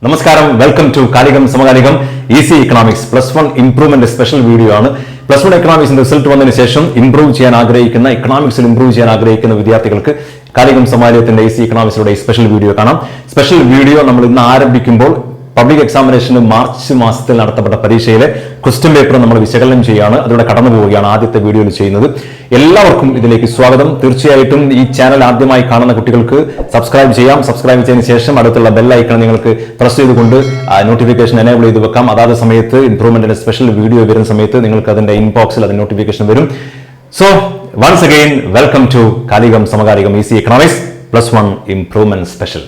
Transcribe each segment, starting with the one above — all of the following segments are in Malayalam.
നമസ്കാരം, welcome to Kalikam Samakalikam easy economics +1 improvement special video ആണ്. +1 എക്കണോമിക്സിന്റെ റിസൾട്ട് വന്നതിന് ശേഷം ഇംപ്രൂവ് ചെയ്യാൻ ആഗ്രഹിക്കുന്ന എക്കണോമിക്സിൽ ഇംപ്രൂവ് ചെയ്യാൻ ആഗ്രഹിക്കുന്ന വിദ്യാർത്ഥികൾക്ക് കാലികം സമകാലികത്തിന്റെ ഈസി എക്കണോമിക്സിലൂടെ ഈ സ്പെഷ്യൽ വീഡിയോ കാണാം. സ്പെഷ്യൽ വീഡിയോ നമ്മൾ ഇന്ന് ആരംഭിക്കുമ്പോൾ പബ്ലിക് എക്സാമിനേഷന് മാർച്ച് മാസത്തിൽ നടത്തപ്പെട്ട പരീക്ഷയിലെ ക്വസ്റ്റ്യൻ പേപ്പർ നമ്മൾ വിശകലനം ചെയ്യുകയാണ്. അതിലൂടെ കടന്നു പോവുകയാണ് ആദ്യത്തെ വീഡിയോയിൽ ചെയ്യുന്നത്. എല്ലാവർക്കും ഇതിലേക്ക് സ്വാഗതം. തീർച്ചയായിട്ടും ഈ ചാനൽ ആദ്യമായി കാണുന്ന കുട്ടികൾക്ക് സബ്സ്ക്രൈബ് ചെയ്യാം. സബ്സ്ക്രൈബ് ചെയ്തതിനു ശേഷം അടുത്തുള്ള ബെൽ ഐക്കൺ നിങ്ങൾക്ക് പ്രസ് ചെയ്തുകൊണ്ട് നോട്ടിഫിക്കേഷൻ എനേബിൾ ചെയ്ത് വെക്കാം. അതാത് സമയത്ത് ഇംപ്രൂവ്മെന്റിന്റെ സ്പെഷ്യൽ വീഡിയോ വരുന്ന സമയത്ത് നിങ്ങൾക്ക് അതിന്റെ ഇൻബോക്സിൽ അതിന്റെ നോട്ടിഫിക്കേഷൻ വരും. So once again welcome to Kalikam Samakalikam easy economics +1 improvement special.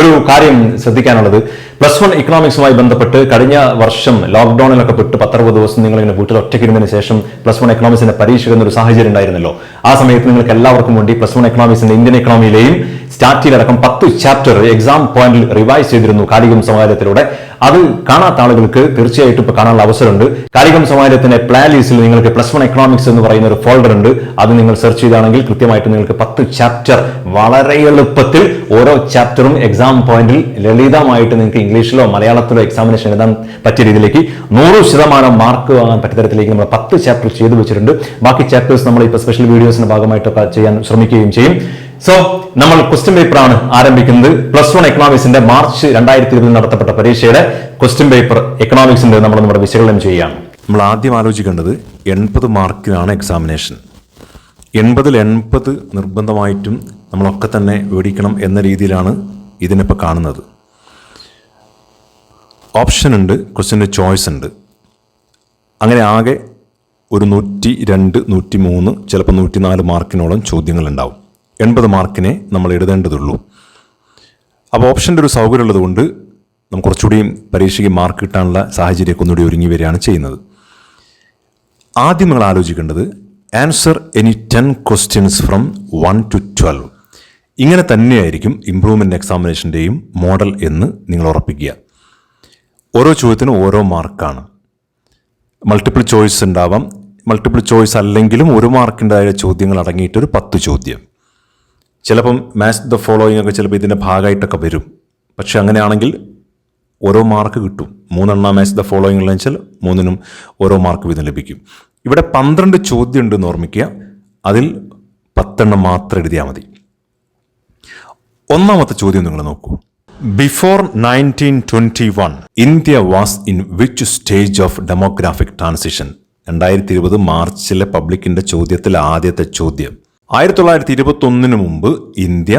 ഒരു കാര്യം ശ്രദ്ധിക്കാനുള്ളത്, +1 ഇക്കണോമിക്സുമായി ബന്ധപ്പെട്ട് കഴിഞ്ഞ വർഷം ലോക്ക്ഡൌണിലൊക്കെ പെട്ട് 10-60 ദിവസം നിങ്ങൾ ഇങ്ങനെ വീട്ടിൽ ഒറ്റയ്ക്കിരുന്നതിന് ശേഷം +1 എക്കണോമിക്സിന്റെ പരീക്ഷ എന്നൊരു സാഹചര്യം ഉണ്ടായിരുന്നല്ലോ. ആ സമയത്ത് നിങ്ങൾക്ക് എല്ലാവർക്കും വേണ്ടി +1 എക്കണോമിക്സിന്റെ ഇന്ത്യൻ എക്കണോമിയിലെയും സ്റ്റാറ്റിലടക്കം 10 ചാപ്റ്റർ എക്സാം പോയിന്റിൽ റിവൈസ് ചെയ്തിരുന്നു കാലികം സമകാലികത്തിലൂടെ. അത് കാണാത്ത ആളുകൾക്ക് തീർച്ചയായിട്ടും ഇപ്പൊ കാണാനുള്ള അവസരമുണ്ട്. കാലികം സമകാലികത്തിന്റെ പ്ലേ ലിസ്റ്റിൽ നിങ്ങൾക്ക് +1 എക്കണോമിക്സ് എന്ന് പറയുന്ന ഒരു ഫോൾഡർ ഉണ്ട്. അത് നിങ്ങൾ സെർച്ച് ചെയ്താണെങ്കിൽ കൃത്യമായിട്ട് നിങ്ങൾക്ക് 10 ചാപ്റ്റർ വളരെ എളുപ്പത്തിൽ ഓരോ ചാപ്റ്ററും എക്സാം പോയിന്റിൽ ലളിതമായിട്ട് നിങ്ങൾക്ക് ഇംഗ്ലീഷിലോ മലയാളത്തിലോ എക്സാമിനേഷൻ എഴുതാൻ പറ്റിയ രീതിയിലേക്ക് 100% മാർക്ക് വാങ്ങാൻ പറ്റിയ തരത്തിലേക്ക് നമ്മൾ 10 ചാപ്റ്റർ ചെയ്തു വെച്ചിട്ടുണ്ട്. ബാക്കി ചാപ്റ്റേഴ്സ് നമ്മൾ ഇപ്പോൾ സ്പെഷ്യൽ വീഡിയോസിന്റെ ഭാഗമായിട്ടൊക്കെ ചെയ്യാൻ ശ്രമിക്കുകയും ചെയ്യും. സോ നമ്മൾ ക്വസ്റ്റ്യൻ പേപ്പർ ആണ് ആരംഭിക്കുന്നത്. +1 എക്കണോമിക്സിന്റെ മാർച്ച് 2020 നടത്തപ്പെട്ട പരീക്ഷയുടെ ക്വസ്റ്റ്യൻ പേപ്പർ എക്കണോമിക്സിന്റെ നമ്മൾ നമ്മുടെ വിശകലനം ചെയ്യുകയാണ്. നമ്മൾ ആദ്യം ആലോചിക്കേണ്ടത് 80 മാർക്കിനാണ് എക്സാമിനേഷൻ. 80-ൽ 80 നിർബന്ധമായിട്ടും നമ്മളൊക്കെ തന്നെ മേടിക്കണം എന്ന രീതിയിലാണ് ഇതിനിപ്പോൾ കാണുന്നത്. ഓപ്ഷൻ ഉണ്ട്, ക്വസ്റ്റ്യൻ്റെ ചോയ്സ് ഉണ്ട്. അങ്ങനെ ആകെ ഒരു 102, 103, ചിലപ്പോൾ 104 മാർക്കിനോളം ചോദ്യങ്ങളുണ്ടാവും. 80 മാർക്കിനെ നമ്മൾ എഴുതേണ്ടതുള്ളൂ. അപ്പോൾ ഓപ്ഷൻ്റെ ഒരു സൗകര്യം ഉള്ളതുകൊണ്ട് നമുക്ക് കുറച്ചുകൂടിയും പരീക്ഷയ്ക്ക് മാർക്ക് കിട്ടാനുള്ള സാഹചര്യമൊക്കെ ഒന്നുകൂടി ഒരുങ്ങി വരികയാണ് ചെയ്യുന്നത്. ആദ്യം നിങ്ങൾ ആലോചിക്കേണ്ടത് answer any 10 questions from 1 to 12. ഇങ്ങനെ തന്നെയായിരിക്കും ഇംപ്രൂവ്മെൻ്റ് എക്സാമിനേഷൻ്റെയും മോഡൽ എന്ന് നിങ്ങൾ ഉറപ്പിക്കുക. ഓരോ ചോദ്യത്തിനും ഓരോ മാർക്കാണ്. മൾട്ടിപ്പിൾ ചോയ്സ് ഉണ്ടാവാം. മൾട്ടിപ്പിൾ ചോയ്സ് അല്ലെങ്കിലും 1 മാർക്കിൻ്റെതായ ചോദ്യങ്ങൾ അടങ്ങിയിട്ടൊരു 10 ചോദ്യം. ചിലപ്പം മാച്ച് ദ ഫോളോയിങ് ഒക്കെ ചിലപ്പോൾ ഇതിൻ്റെ ഭാഗമായിട്ടൊക്കെ വരും. പക്ഷെ അങ്ങനെയാണെങ്കിൽ ഓരോ മാർക്ക് കിട്ടും. 3 മാച്ച് ദ ഫോളോയിങ് ഉള്ളതെന്ന് വെച്ചാൽ 3നും ഓരോ മാർക്ക് വീതം ലഭിക്കും. ഇവിടെ 12 ചോദ്യം ഉണ്ടെന്ന് ഓർമ്മിക്കുക. അതിൽ 10 മാത്രം എഴുതിയാൽ മതി. ഒന്നാമത്തെ ചോദ്യം നിങ്ങൾ നോക്കൂ. Before 1921 India was in which stage of demographic transition? 2020 മാർച്ചിലെ പബ്ലിക്കിന്റെ ചോദ്യത്തിൽ ആദ്യത്തെ ചോദ്യം. 1921 മുമ്പ് ഇന്ത്യ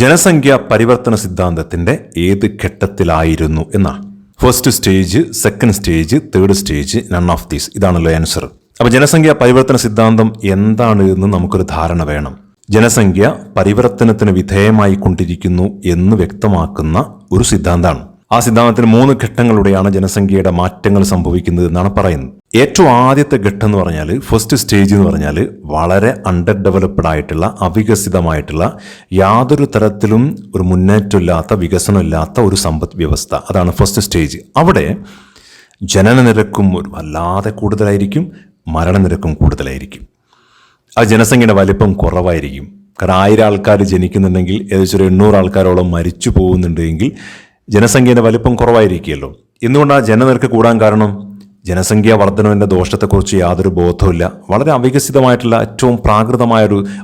ജനസംഖ്യ പരിവർത്തന സിദ്ധാന്തത്തിന്റെ ഏത് ഘട്ടത്തിലായിരുന്നു എന്നാണ്. First stage, second stage, third stage, none of these. ഇതാണല്ലോ ആൻസർ. അപ്പൊ ജനസംഖ്യ പരിവർത്തന സിദ്ധാന്തം എന്താണ് എന്ന് നമുക്കൊരു ധാരണ വേണം. ജനസംഖ്യ പരിവർത്തനത്തിന് വിധേയമായി കൊണ്ടിരിക്കുന്നു എന്ന് വ്യക്തമാക്കുന്ന ഒരു സിദ്ധാന്തമാണ്. ആ സിദ്ധാന്തത്തിന് 3 ഘട്ടങ്ങളിലൂടെയാണ് ജനസംഖ്യയുടെ മാറ്റങ്ങൾ സംഭവിക്കുന്നത് എന്നാണ് പറയുന്നത്. ഏറ്റവും ആദ്യത്തെ ഘട്ടം എന്ന് പറഞ്ഞാൽ, ഫസ്റ്റ് സ്റ്റേജ് എന്ന് പറഞ്ഞാൽ, വളരെ അണ്ടർ ഡെവലപ്ഡ് ആയിട്ടുള്ള, അവികസിതമായിട്ടുള്ള, യാതൊരു തരത്തിലും ഒരു മുന്നേറ്റമില്ലാത്ത, വികസനമില്ലാത്ത ഒരു സമ്പദ് വ്യവസ്ഥ. അതാണ് ഫസ്റ്റ് സ്റ്റേജ്. അവിടെ ജനനനിരക്കും വല്ലാതെ കൂടുതലായിരിക്കും, മരണനിരക്കും കൂടുതലായിരിക്കും. ആ ജനസംഖ്യയുടെ വലിപ്പം കുറവായിരിക്കും. കാരണം 1000 ആൾക്കാർ ജനിക്കുന്നുണ്ടെങ്കിൽ ഏകദേശം ഒരു 800 ആൾക്കാരോളം മരിച്ചു പോകുന്നുണ്ടെങ്കിൽ ജനസംഖ്യയുടെ വലിപ്പം കുറവായിരിക്കുമല്ലോ. എന്തുകൊണ്ടാണ് ജനനിരക്ക് കൂടാൻ കാരണം? ജനസംഖ്യാ വർധനവിൻ്റെ ദോഷത്തെക്കുറിച്ച് യാതൊരു ബോധവുമില്ല. വളരെ അവികസിതമായിട്ടുള്ള ഏറ്റവും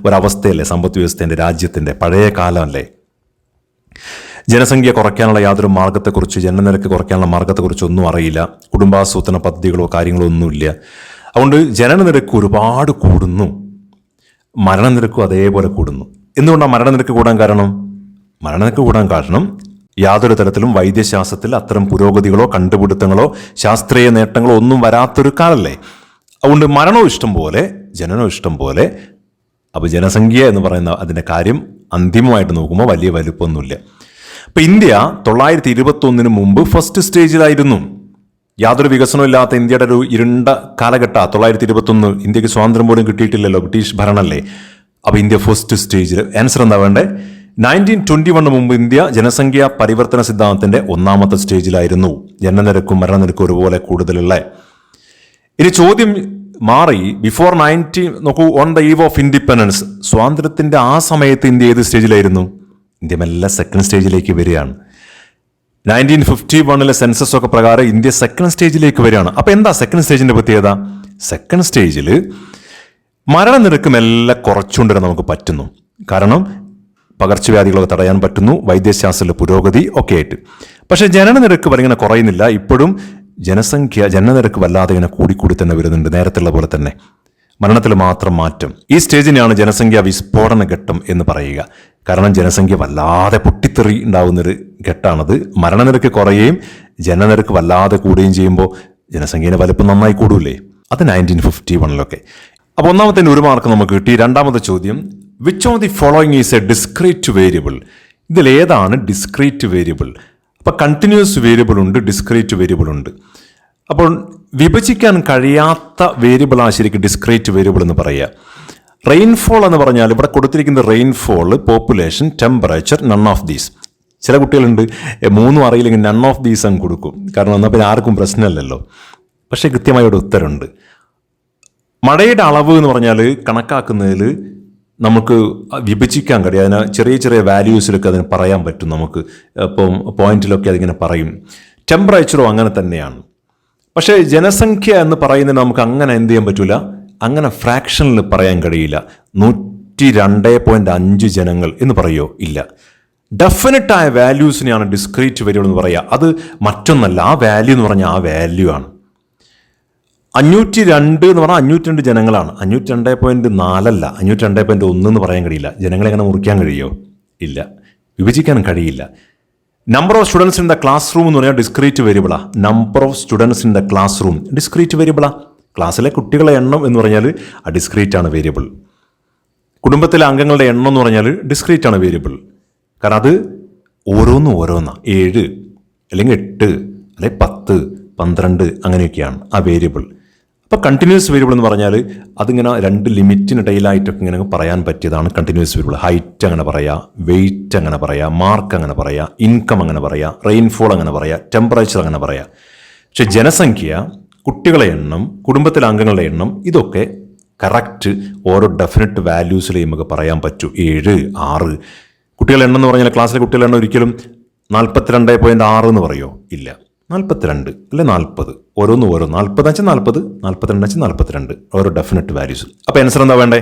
ഒരവസ്ഥയല്ലേ സമ്പദ് വ്യവസ്ഥേൻ്റെ, രാജ്യത്തിൻ്റെ പഴയ കാലമല്ലേ. ജനസംഖ്യ കുറയ്ക്കാനുള്ള യാതൊരു മാർഗത്തെക്കുറിച്ച്, ജനനിരക്ക് കുറയ്ക്കാനുള്ള മാർഗത്തെക്കുറിച്ച് ഒന്നും അറിയില്ല. കുടുംബാസൂത്രണ പദ്ധതികളോ കാര്യങ്ങളോ ഒന്നുമില്ല. അതുകൊണ്ട് ജനനനിരക്ക് ഒരുപാട് കൂടുന്നു, മരണനിരക്കും അതേപോലെ കൂടുന്നു. എന്തുകൊണ്ടാണ് മരണനിരക്ക് കൂടാൻ കാരണം? മരണനിരക്ക് കൂടാൻ കാരണം യാതൊരു തരത്തിലും വൈദ്യശാസ്ത്രത്തിൽ അത്തരം പുരോഗതികളോ കണ്ടുപിടുത്തങ്ങളോ ശാസ്ത്രീയ നേട്ടങ്ങളോ ഒന്നും വരാത്തൊരു കാലല്ലേ. അതുകൊണ്ട് മരണവും ഇഷ്ടം പോലെ, ജനനവും ഇഷ്ടം പോലെ. അപ്പോൾ ജനസംഖ്യ എന്ന് പറയുന്ന അതിൻ്റെ കാര്യം അന്തിമമായിട്ട് നോക്കുമ്പോൾ വലിയ വലുപ്പമൊന്നുമില്ല. ഇപ്പം ഇന്ത്യ 1921 മുമ്പ് ഫസ്റ്റ് സ്റ്റേജിലായിരുന്നു. യാതൊരു വികസനവും ഇല്ലാത്ത ഇന്ത്യയുടെ ഒരു ഇരുണ്ട കാലഘട്ട 1921. ഇന്ത്യക്ക് സ്വാതന്ത്ര്യം പോലും കിട്ടിയിട്ടില്ലല്ലോ, ബ്രിട്ടീഷ് ഭരണമല്ലേ. അപ്പോൾ ഇന്ത്യ ഫസ്റ്റ് സ്റ്റേജിൽ. ആൻസർ എന്താ വേണ്ടേ? 1921 മുമ്പ് ഇന്ത്യ ജനസംഖ്യാ പരിവർത്തന സിദ്ധാന്തത്തിന്റെ 1ാമത്തെ സ്റ്റേജിലായിരുന്നു. ജനനനിരക്കും മരണനിരക്കും ഒരുപോലെ കൂടുതലുള്ള. ഇനി ചോദ്യം മാറി. ബിഫോർ 90 നോക്കൂ, on the eve of independence, സ്വാതന്ത്ര്യത്തിന്റെ ആ സമയത്ത് ഇന്ത്യ ഏത് സ്റ്റേജിലായിരുന്നു? ഇന്ത്യ മെല്ലെ സെക്കൻഡ് സ്റ്റേജിലേക്ക് വരികയാണ്. 1951 സെൻസസ് ഒക്കെ പ്രകാരം ഇന്ത്യ സെക്കൻഡ് സ്റ്റേജിലേക്ക് വരികയാണ്. അപ്പോൾ എന്താ സെക്കൻഡ് സ്റ്റേജിന്റെ പ്രത്യേകത? സെക്കൻഡ് സ്റ്റേജിൽ മരണനിരക്ക് മെല്ലെ കുറച്ചുകൊണ്ടുവരാൻ നമുക്ക് പറ്റുന്നു. കാരണം പകർച്ചവ്യാധികളൊക്കെ തടയാൻ പറ്റുന്നു, വൈദ്യശാസ്ത്രത്തിലെ പുരോഗതി ഒക്കെ ആയിട്ട്. പക്ഷേ ജനനനിരക്ക് ഇങ്ങനെ കുറയുന്നില്ല. ഇപ്പോഴും ജനനനിരക്ക് വല്ലാതെ ഇങ്ങനെ കൂടിക്കൂടി തന്നെ വരുന്നുണ്ട്, നേരത്തുള്ള പോലെ തന്നെ. മരണത്തിൽ മാത്രം മാറ്റം. ഈ സ്റ്റേജിനെയാണ് ജനസംഖ്യാ വിസ്ഫോടന ഘട്ടം എന്ന് പറയുക. കാരണം ജനസംഖ്യ വല്ലാതെ പൊട്ടിത്തെറി ഉണ്ടാകുന്നൊരു ഘട്ടമാണത്. മരണനിരക്ക് കുറയുകയും ജനനിരക്ക് വല്ലാതെ കൂടുകയും ചെയ്യുമ്പോൾ ജനസംഖ്യയുടെ വലുപ്പം നന്നായി കൂടൂലേ? അത് 1951 അപ്പോൾ ഒന്നാമത്തെ 1 മാർക്ക് നമുക്ക് കിട്ടി. രണ്ടാമത്തെ ചോദ്യം, which of the following is A discrete variable? ഇതിൽ ഏതാണ് ഡിസ്ക്രീറ്റ് വേരിയബിൾ? അപ്പോൾ കണ്ടിന്യൂസ് വേരിയബിൾ ഉണ്ട്, ഡിസ്ക്രീറ്റ് വേരിയബിൾ ഉണ്ട്. അപ്പോൾ വിഭജിക്കാൻ കഴിയാത്ത വേരിയബിളാണ് ശരിക്കും ഡിസ്ക്രീറ്റ് വേരിയബിൾ എന്ന് പറയുക. റെയിൻഫോൾ എന്ന് പറഞ്ഞാൽ ഇവിടെ കൊടുത്തിരിക്കുന്ന rainfall, population, temperature, none of these. ചില കുട്ടികളുണ്ട് 3 അറിയില്ലെങ്കിൽ നൺ ഓഫ് ദീസ് അങ്ങ് കൊടുക്കും. കാരണം എന്നാൽ പിന്നെ ആർക്കും പ്രശ്നമല്ലല്ലോ. പക്ഷേ കൃത്യമായ ഒരു ഉത്തരമുണ്ട്. മഴയുടെ അളവ് എന്ന് പറഞ്ഞാൽ കണക്കാക്കുന്നതിൽ നമുക്ക് വിഭജിക്കാൻ കഴിയും. അതിന് ചെറിയ ചെറിയ വാല്യൂസിലൊക്കെ അതിന് പറയാൻ പറ്റും നമുക്ക്. ഇപ്പം പോയിന്റിലൊക്കെ അതിങ്ങനെ പറയും. ടെമ്പറേച്ചറും അങ്ങനെ തന്നെയാണ്. പക്ഷേ ജനസംഖ്യ എന്ന് പറയുന്നതിന് നമുക്ക് അങ്ങനെ എന്ത് ചെയ്യാൻ പറ്റില്ല, അങ്ങനെ ഫ്രാക്ഷനിൽ പറയാൻ കഴിയില്ല. 102.5 ജനങ്ങൾ എന്ന് പറയുമോ? ഇല്ല. ഡെഫിനറ്റായ വാല്യൂസിനെയാണ് ഡിസ്ക്രീറ്റ് വേരിയബിൾ എന്ന് പറയുക. അത് മറ്റൊന്നല്ല, ആ വാല്യൂ എന്ന് പറഞ്ഞാൽ ആ വാല്യൂ ആണ്. 502 എന്ന് പറഞ്ഞാൽ 502 ജനങ്ങളാണ്. 502.4 502.1 എന്ന് പറയാൻ കഴിയില്ല. ജനങ്ങളെ എങ്ങനെ മുറിക്കാൻ കഴിയുമോ? ഇല്ല, വിഭജിക്കാൻ കഴിയില്ല. Number of students in the classroom എന്ന് പറഞ്ഞാൽ ഡിസ്ക്രീറ്റ് വേരിയബിളാ. Number of students in the classroom discrete വേരിയബിളാ. ക്ലാസ്സിലെ കുട്ടികളുടെ എണ്ണം എന്ന് പറഞ്ഞാൽ ഡിസ്ക്രീറ്റ് ആണ് വേരിയബിൾ. കുടുംബത്തിലെ അംഗങ്ങളുടെ എണ്ണം എന്ന് പറഞ്ഞാൽ ഡിസ്ക്രീറ്റ് ആണ് വേരിയബിൾ. കാരണം അത് ഓരോന്നാണ്. 7 അല്ലെങ്കിൽ 8 അല്ലെങ്കിൽ 10 12 അങ്ങനെയൊക്കെയാണ് ആ വേരിയബിൾ. അപ്പോൾ കണ്ടിന്യൂസ് വേരിയബിൾ എന്ന് പറഞ്ഞാൽ അതിങ്ങനെ 2 ലിമിറ്റിനിടയിലായിട്ടൊക്കെ ഇങ്ങനെ പറയാൻ പറ്റിയതാണ് കണ്ടിന്യൂസ് വേരിയബിൾ. ഹൈറ്റ് അങ്ങനെ പറയാം, വെയിറ്റ് അങ്ങനെ പറയാം, മാർക്ക് അങ്ങനെ പറയാം, ഇൻകം അങ്ങനെ പറയാം, റെയിൻഫോൾ അങ്ങനെ പറയാം, ടെമ്പറേച്ചർ അങ്ങനെ പറയാം. പക്ഷെ ജനസംഖ്യ, കുട്ടികളെ എണ്ണം, കുടുംബത്തിലെ അംഗങ്ങളുടെ എണ്ണം, ഇതൊക്കെ കറക്റ്റ് ഓരോ ഡെഫിനറ്റ് വാല്യൂസിൽ നമുക്ക് പറയാൻ പറ്റൂ. 7, 6 കുട്ടികളുടെ എണ്ണം എന്ന് പറഞ്ഞാൽ ക്ലാസ്സിലെ കുട്ടികളുടെ എണ്ണം ഒരിക്കലും 42.6 എന്ന് പറയുമോ? ഇല്ല, 42 അല്ലെ 40, ഓരോന്ന് 40 40 42 42 ഓരോ ഡെഫിനറ്റ് വാല്യൂസ്. അപ്പോൾ ആൻസർ എന്താ വേണ്ടേ?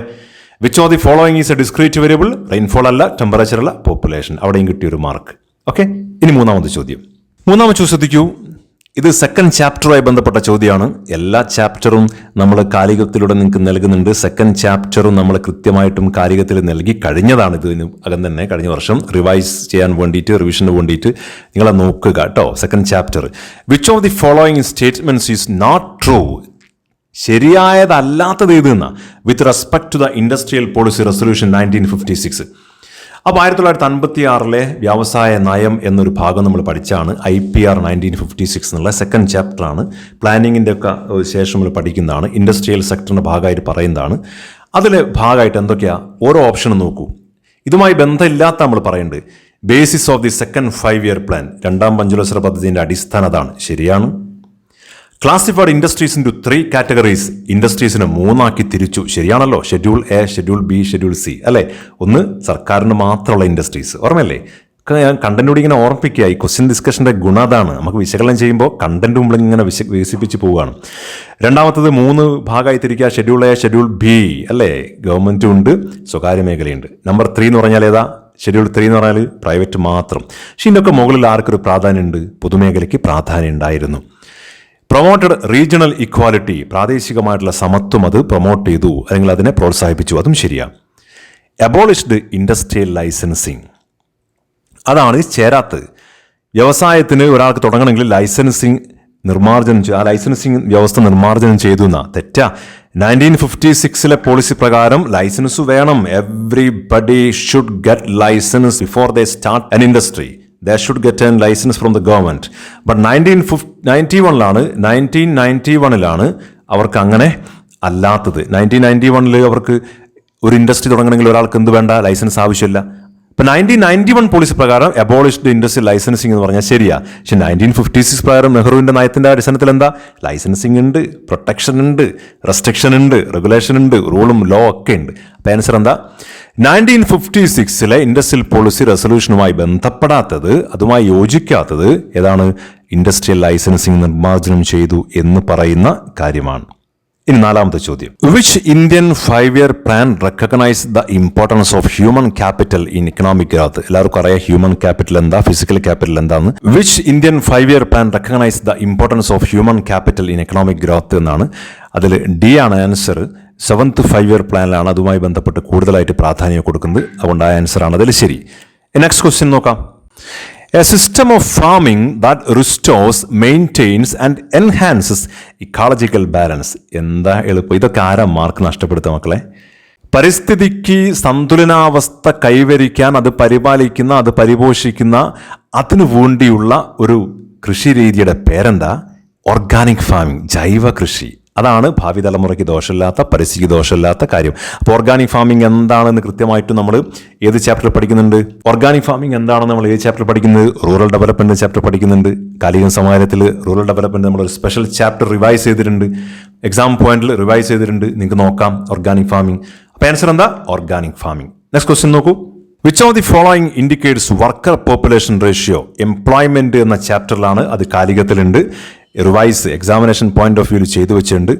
Which of the following is A discrete variable? Rainfall അല്ല, ടെമ്പറേച്ചർ അല്ല, പോപ്പുലേഷൻ. അവിടെയും കിട്ടിയൊരു മാർക്ക്. ഓക്കെ, ഇനി മൂന്നാമത്തെ ചോദ്യം. ശ്രദ്ധിക്കൂ. ഇത് സെക്കൻഡ് ചാപ്റ്ററുമായി ബന്ധപ്പെട്ട ചോദ്യമാണ്. എല്ലാ ചാപ്റ്ററും നമ്മൾ കാലികത്തിലൂടെ നിങ്ങൾക്ക് നൽകുന്നുണ്ട്. സെക്കൻഡ് ചാപ്റ്ററും നമ്മൾ കൃത്യമായിട്ടും കാലികത്തിൽ നൽകി കഴിഞ്ഞതാണ്. ഇതിന് അകം തന്നെ കഴിഞ്ഞ വർഷം റിവൈസ് ചെയ്യാൻ വേണ്ടിയിട്ട്, റിവിഷന് വേണ്ടിയിട്ട് നിങ്ങളെ നോക്കുക കേട്ടോ. Second chapter, which of the following statements is not true? ശരിയായതല്ലാത്തത് ഏതെന്നാ? With respect to the industrial policy resolution 1956. അപ്പോൾ 1956 വ്യവസായ നയം എന്നൊരു ഭാഗം നമ്മൾ പഠിച്ചാണ്. IPR 1956 എന്നുള്ള സെക്കൻഡ് ചാപ്റ്ററാണ്. പ്ലാനിങ്ങിൻ്റെ ഒക്കെ ശേഷം നമ്മൾ പഠിക്കുന്നതാണ്. ഇൻഡസ്ട്രിയൽ സെക്ടറിൻ്റെ ഭാഗമായിട്ട് പറയുന്നതാണ്. അതിൽ ഭാഗമായിട്ട് എന്തൊക്കെയാണ്? ഓരോ ഓപ്ഷനും നോക്കൂ. ഇതുമായി ബന്ധമില്ലാത്ത നമ്മൾ പറയുന്നുണ്ട്. Basis of the second 5-year plan, 2ാം പഞ്ചവത്സര പദ്ധതിൻ്റെ അടിസ്ഥാനം അതാണ്. ശരിയാണ്. Classified industries into 3 categories, ഇൻഡസ്ട്രീസിനെ 3ആക്കി തിരിച്ചു. ശരിയാണല്ലോ. Schedule A, schedule B, schedule C അല്ലേ? ഒന്ന് സർക്കാരിന് മാത്രമുള്ള ഇൻഡസ്ട്രീസ്, ഓർമ്മയല്ലേ? ഞാൻ കണ്ടന്റോട് ഇങ്ങനെ ഓർമ്മിപ്പിക്കുക. ഈ ക്വസ്റ്റ്യൻ ഡിസ്കഷൻ്റെ ഗുണം അതാണ്. നമുക്ക് വിശകലനം ചെയ്യുമ്പോൾ കണ്ടന്റ് മുമ്പിൽ ഇങ്ങനെ വികസിപ്പിച്ച് പോവുകയാണ്. രണ്ടാമത്തത് 3 ഭാഗമായി തിരിക്കുക. ഷെഡ്യൂൾ A, ഷെഡ്യൂൾ B അല്ലേ? ഗവൺമെൻറ്റും ഉണ്ട്, സ്വകാര്യ മേഖലയുണ്ട്. നമ്പർ 3 എന്ന് പറഞ്ഞാൽ ഏതാ? ഷെഡ്യൂൾ 3 എന്ന് പറഞ്ഞാൽ പ്രൈവറ്റ് മാത്രം. പക്ഷേ ഇതിൻ്റെയൊക്കെ മുകളിൽ ആർക്കൊരു പ്രാധാന്യമുണ്ട്? പൊതുമേഖലയ്ക്ക് പ്രാധാന്യം ഉണ്ടായിരുന്നു. പ്രൊമോട്ടഡ് റീജിയണൽ ഇക്വാലിറ്റി, പ്രാദേശികമായിട്ടുള്ള സമത്വം അത് പ്രൊമോട്ട് ചെയ്തു, അല്ലെങ്കിൽ അതിനെ പ്രോത്സാഹിപ്പിച്ചു. അതും ശരിയാണ്. അബോളിഷ്ഡ് ഇൻഡസ്ട്രിയൽ ലൈസൻസിങ്, അതാണ് ചേരാത്തത്. വ്യവസായത്തിന് ഒരാൾക്ക് തുടങ്ങണമെങ്കിൽ ലൈസൻസിങ് നിർമ്മാർജ്ജനം, ആ ലൈസൻസിങ് വ്യവസ്ഥ നിർമ്മാർജ്ജനം ചെയ്തു എന്നാ. തെറ്റാ. 1956 പോളിസി പ്രകാരം ലൈസൻസ് വേണം. Everybody should get licence before they start an industry. They should get a license from the government. But 1991 അവർക്ക് അങ്ങനെ അല്ലാത്തത്. 1991 അവർക്ക് ഒരു ഇൻഡസ്ട്രി തുടങ്ങണമെങ്കിൽ ഒരാൾക്ക് എന്ത് വേണ്ട? ലൈസൻസ് ആവശ്യമില്ല. ഇപ്പൊ 1991 പോളിസി പ്രകാരം അബോളിഷ്ഡ് ഇൻഡസ്ട്രിയൽ ലൈസൻസിംഗ് എന്ന് പറഞ്ഞാൽ ശരിയാ. പക്ഷെ 1956 പ്രകാരം നെഹ്റുവിന്റെ നയത്തിന്റെ അടിസ്ഥാനത്തിൽ എന്താ? ലൈസൻസിംഗ് ഉണ്ട്, പ്രൊട്ടക്ഷൻ ഉണ്ട്, റെസ്ട്രിക്ഷൻ ഉണ്ട്, റെഗുലേഷൻ ഉണ്ട്, റൂളും ലോ ഒക്കെ ഉണ്ട്. അപ്പൊ ആൻസർ എന്താ? 1956 ഇൻഡസ്ട്രിയൽ പോളിസി റെസൊല്യൂഷനുമായി ബന്ധപ്പെടാത്തത്, അതുമായി യോജിക്കാത്തത് ഏതാണ്? ഇൻഡസ്ട്രിയൽ ലൈസൻസിംഗ് നിർമ്മാർജ്ജനം ചെയ്തു എന്ന് പറയുന്ന കാര്യമാണ്. ഇനി നാലാമത്തെ ചോദ്യം. Which Indian 5-year plan recognise the importance of human capital in economic growth? എല്ലാവർക്കും അറിയാം ഹ്യൂമൻ ക്യാപിറ്റൽ എന്താ, ഫിസിക്കൽ ക്യാപിറ്റൽ എന്താന്ന്. Which Indian 5-year plan recognise the importance of human capital in economic growth എന്നാണ്. അതിൽ ഡി ആണ് ആൻസർ. 7th 5-year പ്ലാനിലാണ് അതുമായി ബന്ധപ്പെട്ട് കൂടുതലായിട്ട് പ്രാധാന്യം കൊടുക്കുന്നത്. അതുകൊണ്ട് ആ ആൻസർ ആണ് അതിൽ ശരി. നെക്സ്റ്റ് ക്വസ്റ്റ്യൻ നോക്കാം. A system of farming that restores, maintains and enhances ecological balance. എന്താ എളുപ്പം. ഇതൊക്കെ ആരാ മാർക്ക് നഷ്ടപ്പെടുത്തുക മക്കളെ? പരിസ്ഥിതിക്ക് സന്തുലനാവസ്ഥ കൈവരിക്കാൻ അത് പരിപാലിക്കുന്ന, അത് പരിപോഷിക്കുന്ന, അതിനു വേണ്ടിയുള്ള ഒരു കൃഷി രീതിയുടെ പേരെന്താ? ഓർഗാനിക് ഫാമിംഗ്, ജൈവ കൃഷി. അതാണ് ഭാവി തലമുറയ്ക്ക് ദോഷമില്ലാത്ത, പരിസ്ഥിതിക്ക് ദോഷമില്ലാത്ത കാര്യം. അപ്പോൾ ഓർഗാനിക് ഫാമിംഗ് എന്താണെന്ന് കൃത്യമായിട്ട് നമ്മൾ ഏത് ചാപ്റ്റർ പഠിക്കുന്നുണ്ട്? ഓർഗാനിക് ഫാമിംഗ് എന്താണെന്ന് നമ്മൾ ഏത് ചാപ്റ്റർ പഠിക്കുന്നത്? റൂറൽ ഡെവലപ്മെന്റ് ചാപ്റ്റർ പഠിക്കുന്നുണ്ട്. കാലിക സമാജത്തിൽ റൂറൽ ഡെവലപ്മെന്റ് നമ്മളൊരു സ്പെഷ്യൽ ചാപ്റ്റർ റിവൈസ് ചെയ്തിട്ടുണ്ട്, എക്സാം പോയിന്റിൽ റിവൈസ് ചെയ്തിട്ടുണ്ട്, നിങ്ങൾക്ക് നോക്കാം. Organic farming. അപ്പോൾ ആൻസർ എന്താ? Organic farming. നെക്സ്റ്റ് ക്വസ്റ്റ്യൻ നോക്കൂ. Which of the following indicates worker population ratio? Employment എന്ന ചാപ്റ്ററിലാണ്, അത് കാലികത്തിലുണ്ട്. Revise examination point of view ചെയ്തു വെച്ചിട്ടുണ്ട്.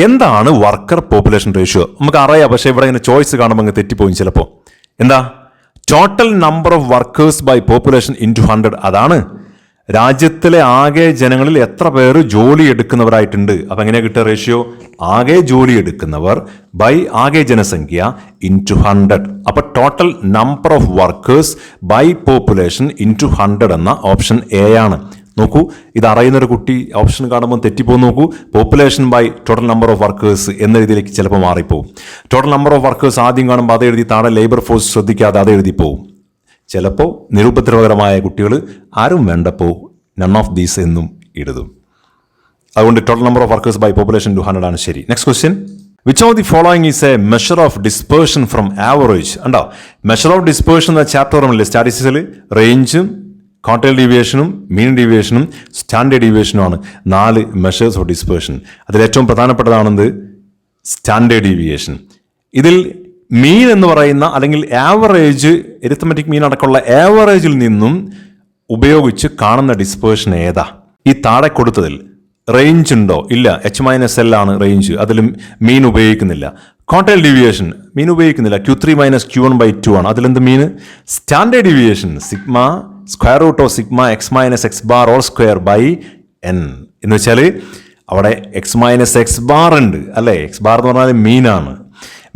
എന്താണ് വർക്കർ പോപ്പുലേഷൻ റേഷ്യോ? നമുക്ക് അറിയാം, പക്ഷേ ഇവിടെ ഇങ്ങനെ ചോയ്സ് കാണുമ്പോൾ അങ്ങ് തെറ്റിപ്പോയി ചിലപ്പോൾ. എന്താ? Total number of workers by population into 100. അതാണ് രാജ്യത്തിലെ ആകെ ജനങ്ങളിൽ എത്ര പേര് ജോലി എടുക്കുന്നവരായിട്ടുണ്ട്. അപ്പം എങ്ങനെയാ കിട്ടുക റേഷ്യോ? ആകെ ജോലി എടുക്കുന്നവർ ബൈ ആകെ ജനസംഖ്യ ഇൻറ്റു 100. അപ്പൊ total number of workers by population into 100 എന്ന ഓപ്ഷൻ എ ആണ്. നോക്കൂ, ഇത് അറിയുന്നൊരു കുട്ടി ഓപ്ഷൻ കാണുമ്പോൾ തെറ്റിപ്പോകും. നോക്കൂ, population by total number of workers എന്ന രീതിയിലേക്ക് ചിലപ്പോൾ മാറിപ്പോവും. ടോട്ടൽ നമ്പർ ഓഫ് വർക്കേഴ്സ് ആദ്യം കാണുമ്പോൾ അത് എഴുതി, താഴെ ലേബർ ഫോഴ്സ് ശ്രദ്ധിക്കാതെ അത് എഴുതി പോവും. ചിലപ്പോൾ നിരുപദ്രവകരമായ കുട്ടികൾ ആരും വേണ്ടപ്പോ നൺ ഓഫ് ദീസ് എന്നും എഴുതും. അതുകൊണ്ട് total number of workers by population 200 ആണ് ശരി. Next question. Which of the following is a measure of dispersion from average? ഉണ്ടോ? മെഷർ ഓഫ് ഡിസ്പേർഷൻ എന്ന ചാപ്റ്റർ നമ്മളില്ലേ സ്റ്റാറ്റിസ്റ്റിക്സിൽ? റേഞ്ചും, ക്വാർട്ടൈൽ ഡീവിയേഷനും, മീൻ ഡീവിയേഷനും, സ്റ്റാൻഡേർഡ് ഡീവിയേഷനുമാണ് 4 മെഷേഴ്സ് ഓഫ് ഡിസ്പേർഷൻ. അതിലേറ്റവും പ്രധാനപ്പെട്ടതാണെന്ത്? Standard deviation. ഇതിൽ മീൻ എന്ന് പറയുന്ന അല്ലെങ്കിൽ ആവറേജ്, എരിത്തമെറ്റിക് മീൻ അടക്കമുള്ള ആവറേജിൽ നിന്നും ഉപയോഗിച്ച് കാണുന്ന ഡിസ്പേർഷൻ ഏതാ? ഈ താഴെ കൊടുത്തതിൽ റേഞ്ച് ഉണ്ടോ? ഇല്ല. H-L ആണ് റേഞ്ച്, അതിലും മീൻ ഉപയോഗിക്കുന്നില്ല. ക്വാർട്ടൈൽ ഡീവിയേഷൻ മീൻ ഉപയോഗിക്കുന്നില്ല. Q3 - Q1/2 ആണ്. അതിലെന്ത് mean? Standard deviation sigma square root of sigma x - x bar all square by n എന്ന് വെച്ചാൽ അവിടെ x - x ബാർ ഉണ്ട് അല്ലേ? എക്സ് ബാർ എന്ന് പറഞ്ഞാൽ മീനാണ്.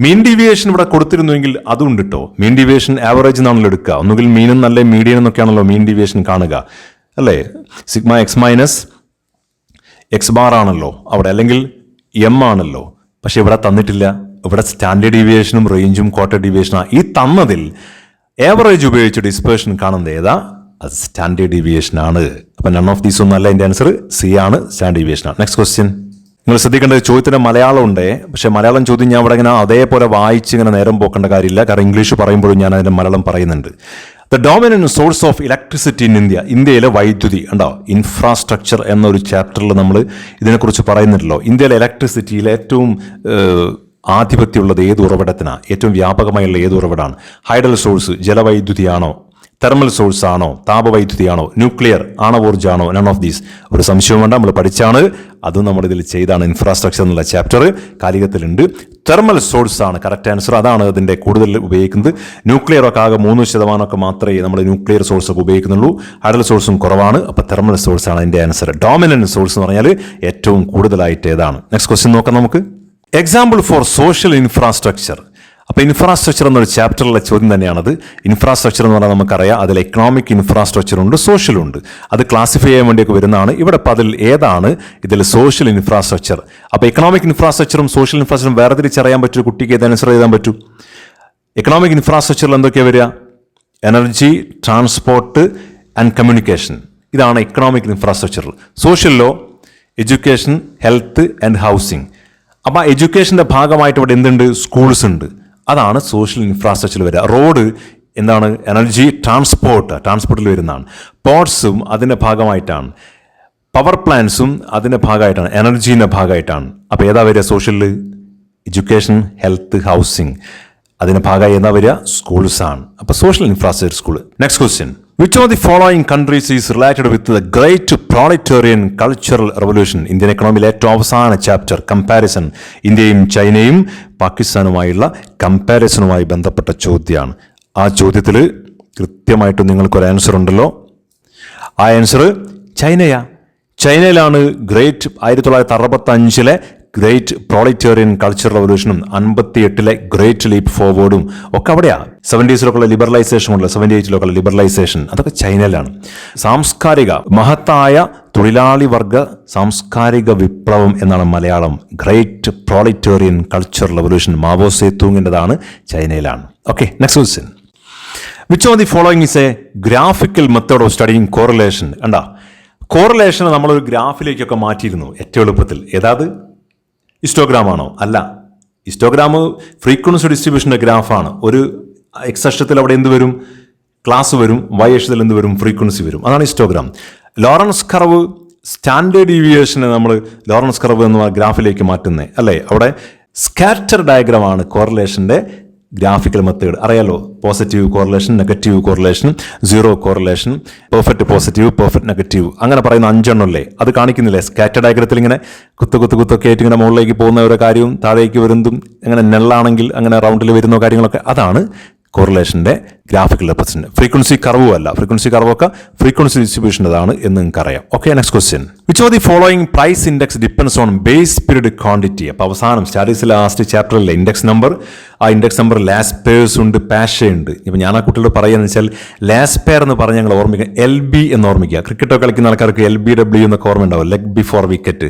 മീൻ ഡീവിയേഷൻ ഇവിടെ കൊടുത്തിരുന്നുവെങ്കിൽ അതും ഉണ്ട് കേട്ടോ. മീൻ ഡീവിയേഷൻ ആവറേജ് എന്നാണല്ലോ എടുക്കുക. ഒന്നുകിൽ മീനും നല്ല മീഡിയൻ എന്നൊക്കെയാണല്ലോ മീൻ ഡീവിയേഷൻ കാണുക അല്ലേ? സിഗ്മ x - x ബാർ ആണല്ലോ അവിടെ, അല്ലെങ്കിൽ m ആണല്ലോ. പക്ഷെ ഇവിടെ തന്നിട്ടില്ല. ഇവിടെ സ്റ്റാൻഡേർഡ് ഡീവിയേഷനും റേഞ്ചും ക്വാർട്ടർ ഡീവിയേഷനാണ്. ഈ തന്നതിൽ ആവറേജ് ഉപയോഗിച്ച് ഡിസ്പേർഷൻ കാണുന്നത് ഏതാ? അത് സ്റ്റാൻഡേർഡ് ഡീവിയേഷൻ ആണ്. അപ്പൊ നൺ ഓഫ് ദീസ് ഒന്നല്ല. എൻ്റെ ആൻസർ സി ആണ്, സ്റ്റാൻഡേർഡ് ഡീവിയേഷൻ ആണ്. Next question. നിങ്ങൾ ശ്രദ്ധിക്കേണ്ടത് ചോദ്യത്തിന് മലയാളം ഉണ്ട്. പക്ഷേ മലയാളം ചോദ്യം ഞാൻ ഇവിടെ ഇങ്ങനെ അതേപോലെ വായിച്ച് ഇങ്ങനെ നേരം പോക്കേണ്ട കാര്യമില്ല. കാരണം ഇംഗ്ലീഷ് പറയുമ്പോഴും ഞാൻ അതിൻ്റെ മലയാളം പറയുന്നുണ്ട്. The dominant source of electricity in India. ഇന്ത്യയിലെ വൈദ്യുതി ഉണ്ടോ? ഇൻഫ്രാസ്ട്രക്ചർ എന്നൊരു ചാപ്റ്ററിൽ നമ്മൾ ഇതിനെക്കുറിച്ച് പറയുന്നുണ്ടല്ലോ. ഇന്ത്യയിലെ ഇലക്ട്രിസിറ്റിയിൽ ഏറ്റവും ആധിപത്യമുള്ളത് ഏത് ഉറവിടത്തിനാണ്? ഏറ്റവും വ്യാപകമായുള്ള ഏത് ഉറവിടമാണ്? ഹൈഡൽ സോഴ്സ് ജലവൈദ്യുതിയാണോ? തെർമൽ സോഴ്സ് ആണോ? താപവൈദ്യുതിയാണോ? ന്യൂക്ലിയർ ആണവോർജ്ജമാണോ? None of these. ഒരു സംശയവും വേണ്ട, നമ്മൾ പഠിച്ചാണ്. അത് നമ്മളിതിൽ ചെയ്താണ്. ഇൻഫ്രാസ്ട്രക്ചർ എന്നുള്ള ചാപ്റ്റർ കാലികത്തിലുണ്ട്. തെർമൽ സോഴ്സ് ആണ് കറക്റ്റ് ആൻസർ. അതാണ് അതിൻ്റെ കൂടുതൽ ഉപയോഗിക്കുന്നത്. ന്യൂക്ലിയർ ഒക്കെ ആകെ 3% മാത്രമേ നമ്മൾ ന്യൂക്ലിയർ സോഴ്സ് ഒക്കെ ഉപയോഗിക്കുന്നുള്ളൂ. ഹൈഡൽ സോഴ്സും കുറവാണ്. അപ്പോൾ തെർമൽ സോഴ്സ് ആണ് അതിൻ്റെ ആൻസർ. ഡോമിനന്റ് സോഴ്സ് എന്ന് പറഞ്ഞാൽ ഏറ്റവും കൂടുതലായിട്ട് ഏതാണ്? നെക്സ്റ്റ് ക്വസ്റ്റ്യൻ നോക്കാം നമുക്ക്. Example for social infrastructure. അപ്പോൾ ഇൻഫ്രാസ്ട്രക്ചർ എന്നൊരു ചാപ്റ്ററിലെ ചോദ്യം തന്നെയാണത്. ഇൻഫ്രാസ്ട്രക്ചർ എന്ന് പറഞ്ഞാൽ നമുക്കറിയാം, അതിൽ എക്കണോമിക് ഇൻഫ്രാസ്ട്രക്ചർ ഉണ്ട്, സോഷ്യൽ ഉണ്ട്. അത് ക്ലാസിഫൈ ചെയ്യാൻ വേണ്ടിയൊക്കെ വരുന്നതാണ്. ഇവിടെ അപ്പോൾ അതിൽ ഏതാണ് ഇതിൽ സോഷ്യൽ ഇൻഫ്രാസ്ട്രക്ചർ? അപ്പോൾ എക്കണോമിക് ഇൻഫ്രാസ്ട്രക്ചറും സോഷ്യൽ ഇൻഫ്രാസ്ട്രക്ചറും വേർതിരിച്ചറിയാൻ പറ്റും കുട്ടിക്ക് ഏത് ആൻസർ എഴുതാൻ പറ്റും? എക്കണോമിക് ഇൻഫ്രാസ്ട്രക്ചറിൽ എന്തൊക്കെയാണ് വരിക? Energy, transport and communication. ഇതാണ് എക്കണോമിക് ഇൻഫ്രാസ്ട്രക്ചർ. സോഷ്യലിലോ എഡ്യൂക്കേഷൻ, ഹെൽത്ത് ആൻഡ് ഹൗസിംഗ്. അപ്പോൾ എഡ്യൂക്കേഷൻ്റെ ഭാഗമായിട്ട് ഇവിടെ എന്തുണ്ട്? സ്കൂൾസ് ഉണ്ട്. അതാണ് സോഷ്യൽ ഇൻഫ്രാസ്ട്രക്ചർ വരിക. റോഡ് എന്താണ് എനർജി ട്രാൻസ്പോർട്ടിൽ വരുന്നതാണ്. പോർട്സും അതിൻ്റെ ഭാഗമായിട്ടാണ്. പവർ പ്ലാന്റ്സും അതിൻ്റെ ഭാഗമായിട്ടാണ്, എനർജീൻ്റെ ഭാഗമായിട്ടാണ്. അപ്പോൾ ഏതാ വരിക? Social, education, health, housing. അതിൻ്റെ ഭാഗമായി എന്താ വരിക? സ്കൂൾസാണ്. അപ്പോൾ social infrastructure school. Next question, which of the following countries is related with the great proletarian cultural revolution? Indian എക്കണോമിയിലെ ഏറ്റവും അവസാന ചാപ്റ്റർ കമ്പാരിസൺ, ഇന്ത്യയും ചൈനയും പാകിസ്ഥാനുമായുള്ള കമ്പാരിസണുമായി ബന്ധപ്പെട്ട ചോദ്യമാണ്. ആ ചോദ്യത്തിൽ കൃത്യമായിട്ട് നിങ്ങൾക്കൊരു ആൻസർ ഉണ്ടല്ലോ. ആ ആൻസർ ചൈനയിലാണ് ഗ്രേറ്റ് 1965 ഗ്രേറ്റ് പ്രോളിറ്റേറിയൻ കൾച്ചർ റെവല്യൂഷനും 58 ഗ്രേറ്റ് ലീപ്പ് ഫോർവേഡും ഒക്കെ അവിടെയാണ്. 70s ലിബറലൈസേഷൻ ഉണ്ടല്ലോ, 78 ലിബറലൈസേഷൻ, അതൊക്കെ ചൈനയിലാണ്. മഹത്തായ തൊഴിലാളി വർഗ സാംസ്കാരിക വിപ്ലവം എന്നാണ് Malayalam. Great proletarian culture revolution Mao സേതൂങ്ങിൻ്റെതാണ്, ചൈനയിലാണ്. Okay, next question, which of the following is a graphical method of studying correlation? കണ്ടാ, കോറിലേഷൻ നമ്മളൊരു ഗ്രാഫിലേക്കൊക്കെ മാറ്റിയിരുന്നു ഏറ്റവും എളുപ്പത്തിൽ. ഏതാത്? ഹിസ്റ്റോഗ്രാം ആണോ? അല്ല, ഹിസ്റ്റോഗ്രാം ഫ്രീക്വൻസി ഡിസ്ട്രിബ്യൂഷൻ്റെ ഗ്രാഫാണ്. ഒരു എക്സ് അക്ഷത്തിൽ അവിടെ എന്ത് വരും? ക്ലാസ് വരും. വൈ അക്ഷത്തിൽ എന്ത് വരും? ഫ്രീക്വൻസി വരും. അതാണ് ഹിസ്റ്റോഗ്രാം. ലോറൻസ് കർവ്, സ്റ്റാൻഡേർഡ് ഡീവിയേഷനെ നമ്മൾ ലോറൻസ് കർവ് എന്ന ഗ്രാഫിലേക്ക് മാറ്റുന്നത് അല്ലേ? അവിടെ സ്കാറ്റർ ഡയഗ്രമാണ് കോറിലേഷൻ്റെ ഗ്രാഫിക്കൽ മെത്തേഡ്. അറിയാലോ, positive correlation, negative correlation, zero correlation, perfect positive, perfect negative, അങ്ങനെ പറയുന്ന 5 എണ്ണമല്ലേ? അത് കാണിക്കുന്നില്ലേ സ്കാറ്റർ ഡയഗ്രത്തിൽ? ഇങ്ങനെ കുത്തൊക്കെ ആയിട്ട് ഇങ്ങനെ മുകളിലേക്ക് പോകുന്ന ഓരോ കാര്യവും താഴേക്ക് വരുന്നതും, അങ്ങനെ നെള്ളാണെങ്കിൽ അങ്ങനെ റൗണ്ടിൽ വരുന്ന കാര്യങ്ങളൊക്കെ, അതാണ് കോറിലേഷൻ്റെ ഗ്രാഫിക്കൽ റെപ്രസെന്റ്. ഫ്രീക്വൻസി കർവും അല്ല. ഫ്രീക്വൻസി കർവൊക്കെ ഫ്രീക്വൻസി ഡിസ്ട്രിബ്യൂഷൻ്റെതാണ് എന്ന് നിങ്ങൾക്ക് അറിയാം. Okay, next question, which of the following price index depends on base period quantity? അപ്പോൾ അവസാനം സ്റ്റാറ്റിക്സ് ലാസ്റ്റ് ചാപ്റ്ററിലെ ഇൻഡെക്സ് നമ്പർ, ആ ഇൻഡെക്സ് നമ്പർ ലാസ്പേഴ്സ് ഉണ്ട്, പാഷേ ഉണ്ട്. ഇപ്പോൾ ഞാൻ ആ കുട്ടികളോട് പറയുകയെന്ന് വെച്ചാൽ ലാസ്പെയർ എന്ന് പറഞ്ഞ് ഞങ്ങൾ ഓർമ്മിക്കുക, LB എന്ന് ഓർമ്മിക്കുക. ക്രിക്കറ്റൊക്കെ കളിക്കുന്ന ആൾക്കാർക്ക് LBW എന്നൊക്കെ ഓർമ്മ ഉണ്ടാവും, ലെഗ് ബിഫോർ വിക്കറ്റ്.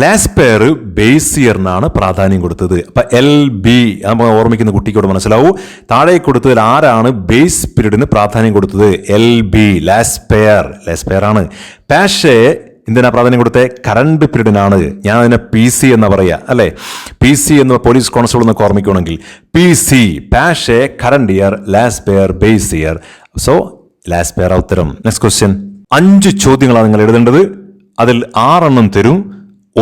ലാസ്പെയർ ബേസ് ഇയറിനാണ് പ്രാധാന്യം കൊടുത്തത്. അപ്പം LB നമ്മൾ ഓർമ്മിക്കുന്ന കുട്ടിക്കോട് മനസ്സിലാവൂ. താഴേക്ക് കൊടുത്തതിൽ ആരാണ് ബേസ് പീരീഡിന് പ്രാധാന്യം കൊടുത്തത്? LB, ലാസ്പെയർ ആണ്. പാഷേ എന്തിനാ പ്രാധാന്യം കൊടുത്തത്? കറണ്ട് പീരീഡിനാണ്. ഞാൻ അതിനെ PC എന്ന് പറയാ അല്ലേ? PC എന്ന് പോലീസ് കോൺസ്റ്റബിൾ എന്നൊക്കെ ഓർമ്മിക്കുകയാണെങ്കിൽ PC, Paasche current year, Laspeyres base year. So Laspeyres ഉത്തരം. നെക്സ്റ്റ് ക്വസ്റ്റ്യൻ, 5 ചോദ്യങ്ങളാണ് നിങ്ങൾ എഴുതേണ്ടത്. അതിൽ 6 എണ്ണം തരും.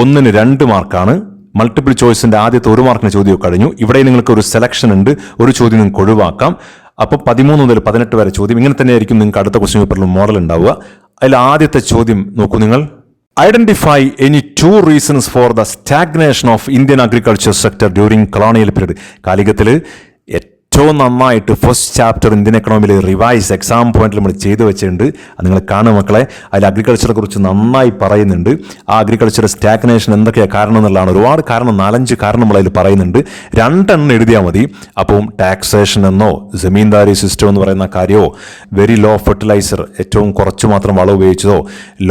1-ന് 2 മാർക്കാണ്. മൾട്ടിപ്പിൾ ചോയ്സിന്റെ ആദ്യത്തെ 1 മാർക്കിന് ചോദ്യം കഴിഞ്ഞു. ഇവിടെ നിങ്ങൾക്ക് ഒരു സെലക്ഷൻ ഉണ്ട്, ഒരു ചോദ്യം നിങ്ങൾക്ക് ഒഴിവാക്കാം. അപ്പോൾ 13 മുതൽ 18 വരെ ചോദ്യം. ഇങ്ങനെ തന്നെയായിരിക്കും നിങ്ങൾക്ക് അടുത്ത ക്വസ്റ്റ്യൻ പേപ്പറിൽ മോഡൽ ഉണ്ടാവുക. അതിൽ ആദ്യത്തെ ചോദ്യം നോക്കൂ നിങ്ങൾ. Identify any 2 reasons for the stagnation of Indian agriculture sector during colonial period. കാലികത്തിൽ ഏറ്റവും നന്നായിട്ട് ഫസ്റ്റ് ചാപ്റ്റർ ഇന്ത്യൻ എക്കണോമിയിൽ റിവൈസ് എക്സാം പോയിന്റിൽ നമ്മൾ ചെയ്തു വെച്ചിട്ടുണ്ട്. അത് നിങ്ങൾ കാണുക മക്കളെ. അതിൽ അഗ്രികൾച്ചറെ കുറിച്ച് നന്നായി പറയുന്നുണ്ട്. ആ അഗ്രികൾച്ചർ സ്റ്റാഗ്നേഷൻ എന്തൊക്കെയാണ് കാരണം എന്നുള്ളതാണ്. ഒരുപാട് കാരണം, 4-5 കാരണം നമ്മൾ അതിൽ പറയുന്നുണ്ട്. 2 എണ്ണം എഴുതിയാൽ മതി. അപ്പം ടാക്സേഷൻ എന്നോ ജമീന്ദാരി സിസ്റ്റം എന്ന് പറയുന്ന കാര്യമോ, വെരി ലോ ഫെർട്ടിലൈസർ, ഏറ്റവും കുറച്ച് മാത്രം വളം ഉപയോഗിച്ചതോ,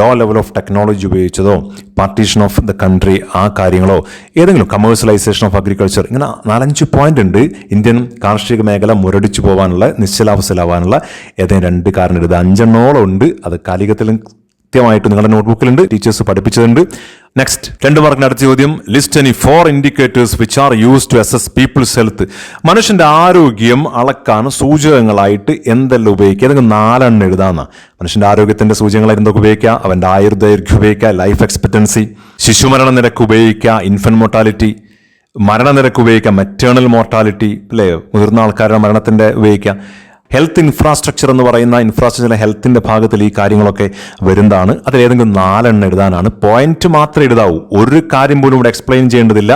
ലോ ലെവൽ ഓഫ് ടെക്നോളജി ഉപയോഗിച്ചതോ, പാർട്ടീഷൻ ഓഫ് ദ കൺട്രി, ആ കാര്യങ്ങളോ, ഏതെങ്കിലും കമേഴ്സ്യലൈസേഷൻ ഓഫ് അഗ്രികൾച്ചർ, ഇങ്ങനെ 4-5 പോയിന്റ് ഉണ്ട്. ഇന്ത്യൻ കാർഷിക മേഖല മുരടിച്ചു പോകാനുള്ള, നിശ്ചലാവസ്ഥയിലാവാനുള്ള ഏതെങ്കിലും 2 കാരണം എഴുതുക. 5 എണ്ണോളം ഉണ്ട്. അത് കാലികത്തിലും കൃത്യമായിട്ട് നിങ്ങളുടെ നോട്ട്ബുക്കിലുണ്ട്, ടീച്ചേഴ്സ് പഠിപ്പിച്ചതുണ്ട്. നെക്സ്റ്റ് 2 മാർക്കിന് അടുത്ത ചോദ്യം, list any 4 indicators which are use to assess people's health. മനുഷ്യന്റെ ആരോഗ്യം അളക്കാൻ സൂചകങ്ങളായിട്ട് എന്തെല്ലാം ഉപയോഗിക്കുക? ഏതെങ്കിലും 4 എണ്ണം എഴുതാമെന്നാ. മനുഷ്യന്റെ ആരോഗ്യത്തിന്റെ സൂചകങ്ങളായിട്ട് എന്തൊക്കെ ഉപയോഗിക്കുക? അവന്റെ ആയുർദൈർഘ്യം ഉപയോഗിക്കുക, ലൈഫ് എക്സ്പെക്ടൻസി, ശിശുമരണ നിരക്ക് ഉപയോഗിക്കുക, ഇൻഫന്റ് മോർട്ടാലിറ്റി, മരണനിരക്ക് ഉപയോഗിക്കാം, മെറ്റേണൽ മോർട്ടാലിറ്റി അല്ലേ, മുതിർന്ന ആൾക്കാരുടെ മരണത്തിന്റെ ഉപയോഗിക്കാം. ഹെൽത്ത് ഇൻഫ്രാസ്ട്രക്ചർ എന്ന് പറയുന്ന ഇൻഫ്രാസ്ട്രക്ചറിലെ ഹെൽത്തിന്റെ ഭാഗത്തിൽ ഈ കാര്യങ്ങളൊക്കെ വരുന്നതാണ്. അതിലേതെങ്കിലും 4 എണ്ണം എഴുതാനാണ്. പോയിന്റ് മാത്രമേ എഴുതാവൂ, ഒരു കാര്യം പോലും ഇവിടെ എക്സ്പ്ലെയിൻ ചെയ്യേണ്ടതില്ല.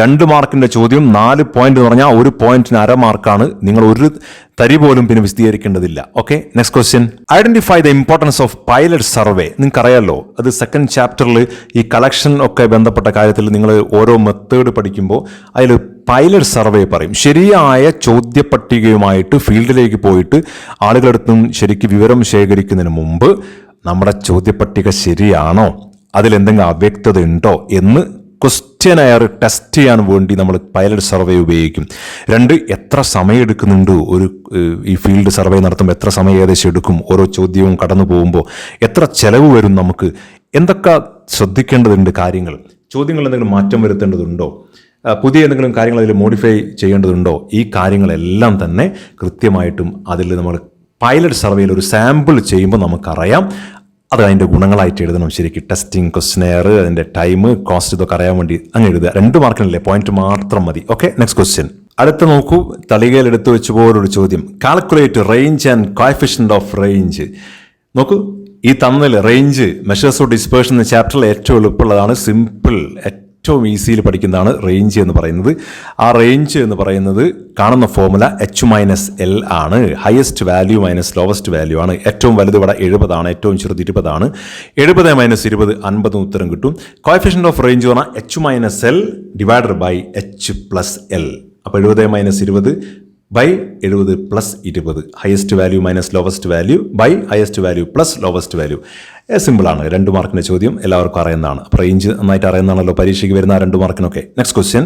2 മാർക്കിന്റെ ചോദ്യം, 4 പോയിന്റ് എന്ന് പറഞ്ഞാൽ 1 പോയിന്റിന് 1/2 മാർക്കാണ്. നിങ്ങൾ ഒരു തരി പോലും പിന്നെ വിശദീകരിക്കേണ്ടതില്ല. Okay, next question, identify the importance of pilot survey. നിങ്ങൾക്ക് അറിയാലോ, അത് 2nd ചാപ്റ്ററിൽ ഈ കളക്ഷൻ ഒക്കെ ബന്ധപ്പെട്ട കാര്യത്തിൽ നിങ്ങൾ ഓരോ മെത്തേഡ് പഠിക്കുമ്പോൾ അതിൽ പൈലറ്റ് സർവേ പറയും. ശരിയായ ചോദ്യപട്ടികയുമായിട്ട് ഫീൽഡിലേക്ക് പോയിട്ട് ആളുകളടുത്തും ശരിക്കും വിവരം ശേഖരിക്കുന്നതിന് മുമ്പ് നമ്മുടെ ചോദ്യപട്ടിക ശരിയാണോ, അതിലെന്തെങ്കിലും അവ്യക്തത ഉണ്ടോ എന്ന് ക്വസ്റ്റ്യനെയർ ടെസ്റ്റ് ചെയ്യാൻ വേണ്ടി നമ്മൾ പൈലറ്റ് സർവേ ഉപയോഗിക്കും. 2, എത്ര സമയം എടുക്കുന്നുണ്ട് ഈ ഫീൽഡ് സർവേ നടത്തുമ്പോൾ, എത്ര സമയം ഏകദേശം എടുക്കും, ഓരോ ചോദ്യവും കടന്നു പോകുമ്പോൾ എത്ര ചെലവ് വരും, നമുക്ക് എന്തൊക്കെ ശ്രദ്ധിക്കേണ്ടതുണ്ട് കാര്യങ്ങൾ, ചോദ്യങ്ങൾ എന്തെങ്കിലും മാറ്റം വരുത്തേണ്ടതുണ്ടോ, പുതിയ എന്തെങ്കിലും കാര്യങ്ങൾ അതിൽ മോഡിഫൈ ചെയ്യേണ്ടതുണ്ടോ, ഈ കാര്യങ്ങളെല്ലാം തന്നെ കൃത്യമായിട്ടും അതിൽ നമ്മൾ പൈലറ്റ് സർവേയിൽ ഒരു സാമ്പിൾ ചെയ്യുമ്പോൾ നമുക്കറിയാം. അത് അതിൻ്റെ ഗുണങ്ങളായിട്ട് എഴുതണം. ശരിക്കും ടെസ്റ്റിംഗ് ക്വസ്റ്റനെയർ, അതിൻ്റെ ടൈം, കോസ്റ്റ്, ഇതൊക്കെ അറിയാൻ വേണ്ടി അങ്ങ് എഴുതുക. 2 മാർക്കിനല്ലേ, പോയിന്റ് മാത്രം മതി. Okay, next question. അടുത്ത നോക്കൂ, തളികയിൽ എടുത്തു വെച്ച പോലൊരു ചോദ്യം. Calculate range and coefficient of range. നോക്കൂ, ഈ തമ്മിൽ റേഞ്ച്, മെഷേഴ്സ് ഓഫ് ഡിസ്പേർഷൻ എന്ന ചാപ്റ്ററിൽ ഏറ്റവും എളുപ്പമുള്ളതാണ്. സിമ്പിൾ, ഏറ്റവും ഈസിയിൽ പഠിക്കുന്നതാണ് റേഞ്ച് എന്ന് പറയുന്നത്. ആ റേഞ്ച് എന്ന് പറയുന്നത് കാണുന്ന ഫോർമുല H-L ആണ്. Highest value minus lowest value ആണ്. ഏറ്റവും വലുത് ഇവിടെ 70 ആണ്, ഏറ്റവും ചെറുത് 20 ആണ്. 70 - 20 50 ഉത്തരം കിട്ടും. കോഎഫിഷ്യന്റ് ഓഫ് റേഞ്ച് പറഞ്ഞാൽ H-L ഡിവൈഡഡ് ബൈ H+L. അപ്പോൾ 70 - 20 by 70 + 20. Highest value minus lowest value by highest value plus lowest value. സിമ്പിളാണ്. 2 മാർക്കിൻ്റെ ചോദ്യം എല്ലാവർക്കും അറിയുന്നതാണ്. അപ്പോൾ റേഞ്ച് നന്നായിട്ട് അറിയുന്നതാണല്ലോ പരീക്ഷയ്ക്ക് വരുന്ന 2 മാർക്കിനൊക്കെ. Next question.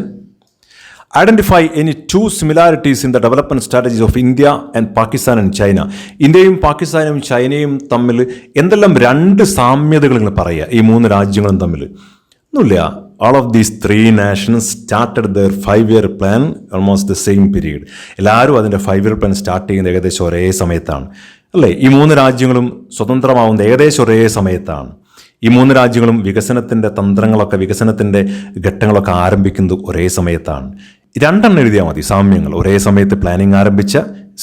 Identify any 2 similarities in the development strategies of India and Pakistan and China. ഇന്ത്യയും പാകിസ്ഥാനും ചൈനയും തമ്മിൽ എന്തെല്ലാം 2 സാമ്യതകൾ നിങ്ങൾ പറയുക, ഈ 3 രാജ്യങ്ങളും തമ്മിൽ. ഒന്നുമില്ല. All of these 3 nations started their 5-year plan almost the same period. എല്ലാവരും അതിൻ്റെ 5-year plan സ്റ്റാർട്ട് ചെയ്യുന്നത് ഏകദേശം ഒരേ സമയത്താണ്, അല്ലേ? ഈ 3 രാജ്യങ്ങളും സ്വതന്ത്രമാവുന്നത് ഏകദേശം ഒരേ സമയത്താണ്. ഈ 3 രാജ്യങ്ങളും വികസനത്തിൻ്റെ തന്ത്രങ്ങളൊക്കെ, വികസനത്തിൻ്റെ ഘട്ടങ്ങളൊക്കെ ആരംഭിക്കുന്നത് ഒരേ സമയത്താണ്. 2 എഴുതിയാൽ മതി സാമ്യങ്ങൾ. ഒരേ സമയത്ത് പ്ലാനിങ് ആരംഭിച്ച,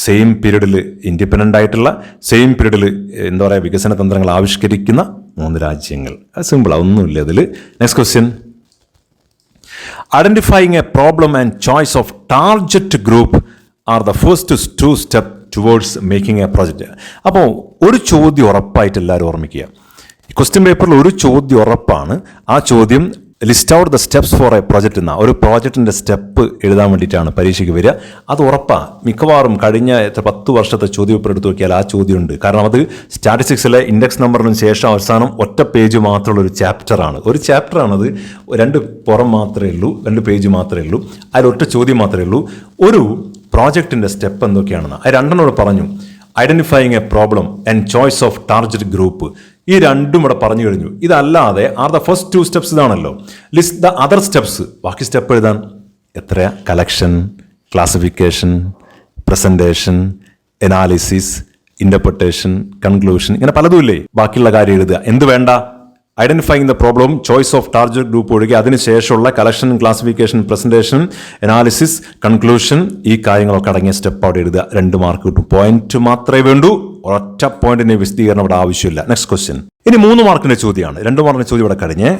സെയിം പീരീഡിൽ ഇൻഡിപെൻഡൻ്റ് ആയിട്ടുള്ള, സെയിം പീരീഡിൽ എന്താ പറയുക, വികസന തന്ത്രങ്ങൾ ആവിഷ്കരിക്കുന്ന 3 രാജ്യങ്ങൾ. അത് സിമ്പിളാണ്, ഒന്നുമില്ല അതിൽ. Next question. Identifying a problem and choice of target group are the first 2 steps towards making a project. അപ്പോൾ ഒരു ചോദ്യം ഉറപ്പായിട്ട് എല്ലാവരും ഓർമ്മിക്കുക. ക്വസ്റ്റ്യൻ പേപ്പറിൽ ഒരു ചോദ്യം ഉറപ്പാണ്. ആ ചോദ്യം list out the steps four A project എന്ന ഒരു പ്രോജക്റ്റിൻ്റെ സ്റ്റെപ്പ് എഴുതാൻ വേണ്ടിയിട്ടാണ് പരീക്ഷയ്ക്ക് വരിക. അത് ഉറപ്പാണ്. മിക്കവാറും കഴിഞ്ഞ 10 വർഷത്തെ ചോദ്യപേപ്പർ എടുത്ത് നോക്കിയാൽ ആ ചോദ്യമുണ്ട്. കാരണം അത് സ്റ്റാറ്റിസ്റ്റിക്സിലെ ഇൻഡെക്സ് നമ്പറിന് ശേഷം അവസാനം ഒറ്റ പേജ് മാത്രമുള്ള ഒരു ചാപ്റ്ററാണ്. ഒരു ചാപ്റ്ററാണത്. 2 പുറം മാത്രമേ ഉള്ളൂ, 2 പേജ് മാത്രമേ ഉള്ളൂ. അതിലൊറ്റ ചോദ്യം മാത്രമേ ഉള്ളൂ. ഒരു പ്രോജക്റ്റിൻ്റെ സ്റ്റെപ്പ് എന്തൊക്കെയാണെന്ന് അത് 2 പറഞ്ഞു. Identifying a problem and choice of target group, ഈ 2 ഇവിടെ പറഞ്ഞു കഴിഞ്ഞു. ഇതല്ലാതെ ആർ ദ ഫസ്റ്റ് 2 സ്റ്റെപ്സ് ഇതാണല്ലോ. List the other steps. ബാക്കി സ്റ്റെപ്പ് എഴുതാൻ എത്രയാ? Collection, classification, presentation, analysis, interpretation, conclusion, ഇങ്ങനെ പലതും ഇല്ലേ? ബാക്കിയുള്ള കാര്യം എഴുതുക. എന്ത് വേണ്ട? Identifying the problem, choice of target group ഒഴികെ അതിനുശേഷമുള്ള collection, classification, presentation, analysis, conclusion, ഈ കാര്യങ്ങളൊക്കെ അടങ്ങിയ സ്റ്റെപ്പ് അവിടെ എഴുതുക. 2 മാർക്ക് കിട്ടും. പോയിന്റ് മാത്രമേ വേണ്ടൂ. ഒറ്റ പോയിന്റിന് വിശദീകരണം ഇവിടെ ആവശ്യമില്ല. Next question. ഇനി 3 മാർക്കിന്റെ ചോദ്യമാണ്. 2 മാർക്കിന്റെ ചോദ്യം ഇവിടെ കഴിഞ്ഞ്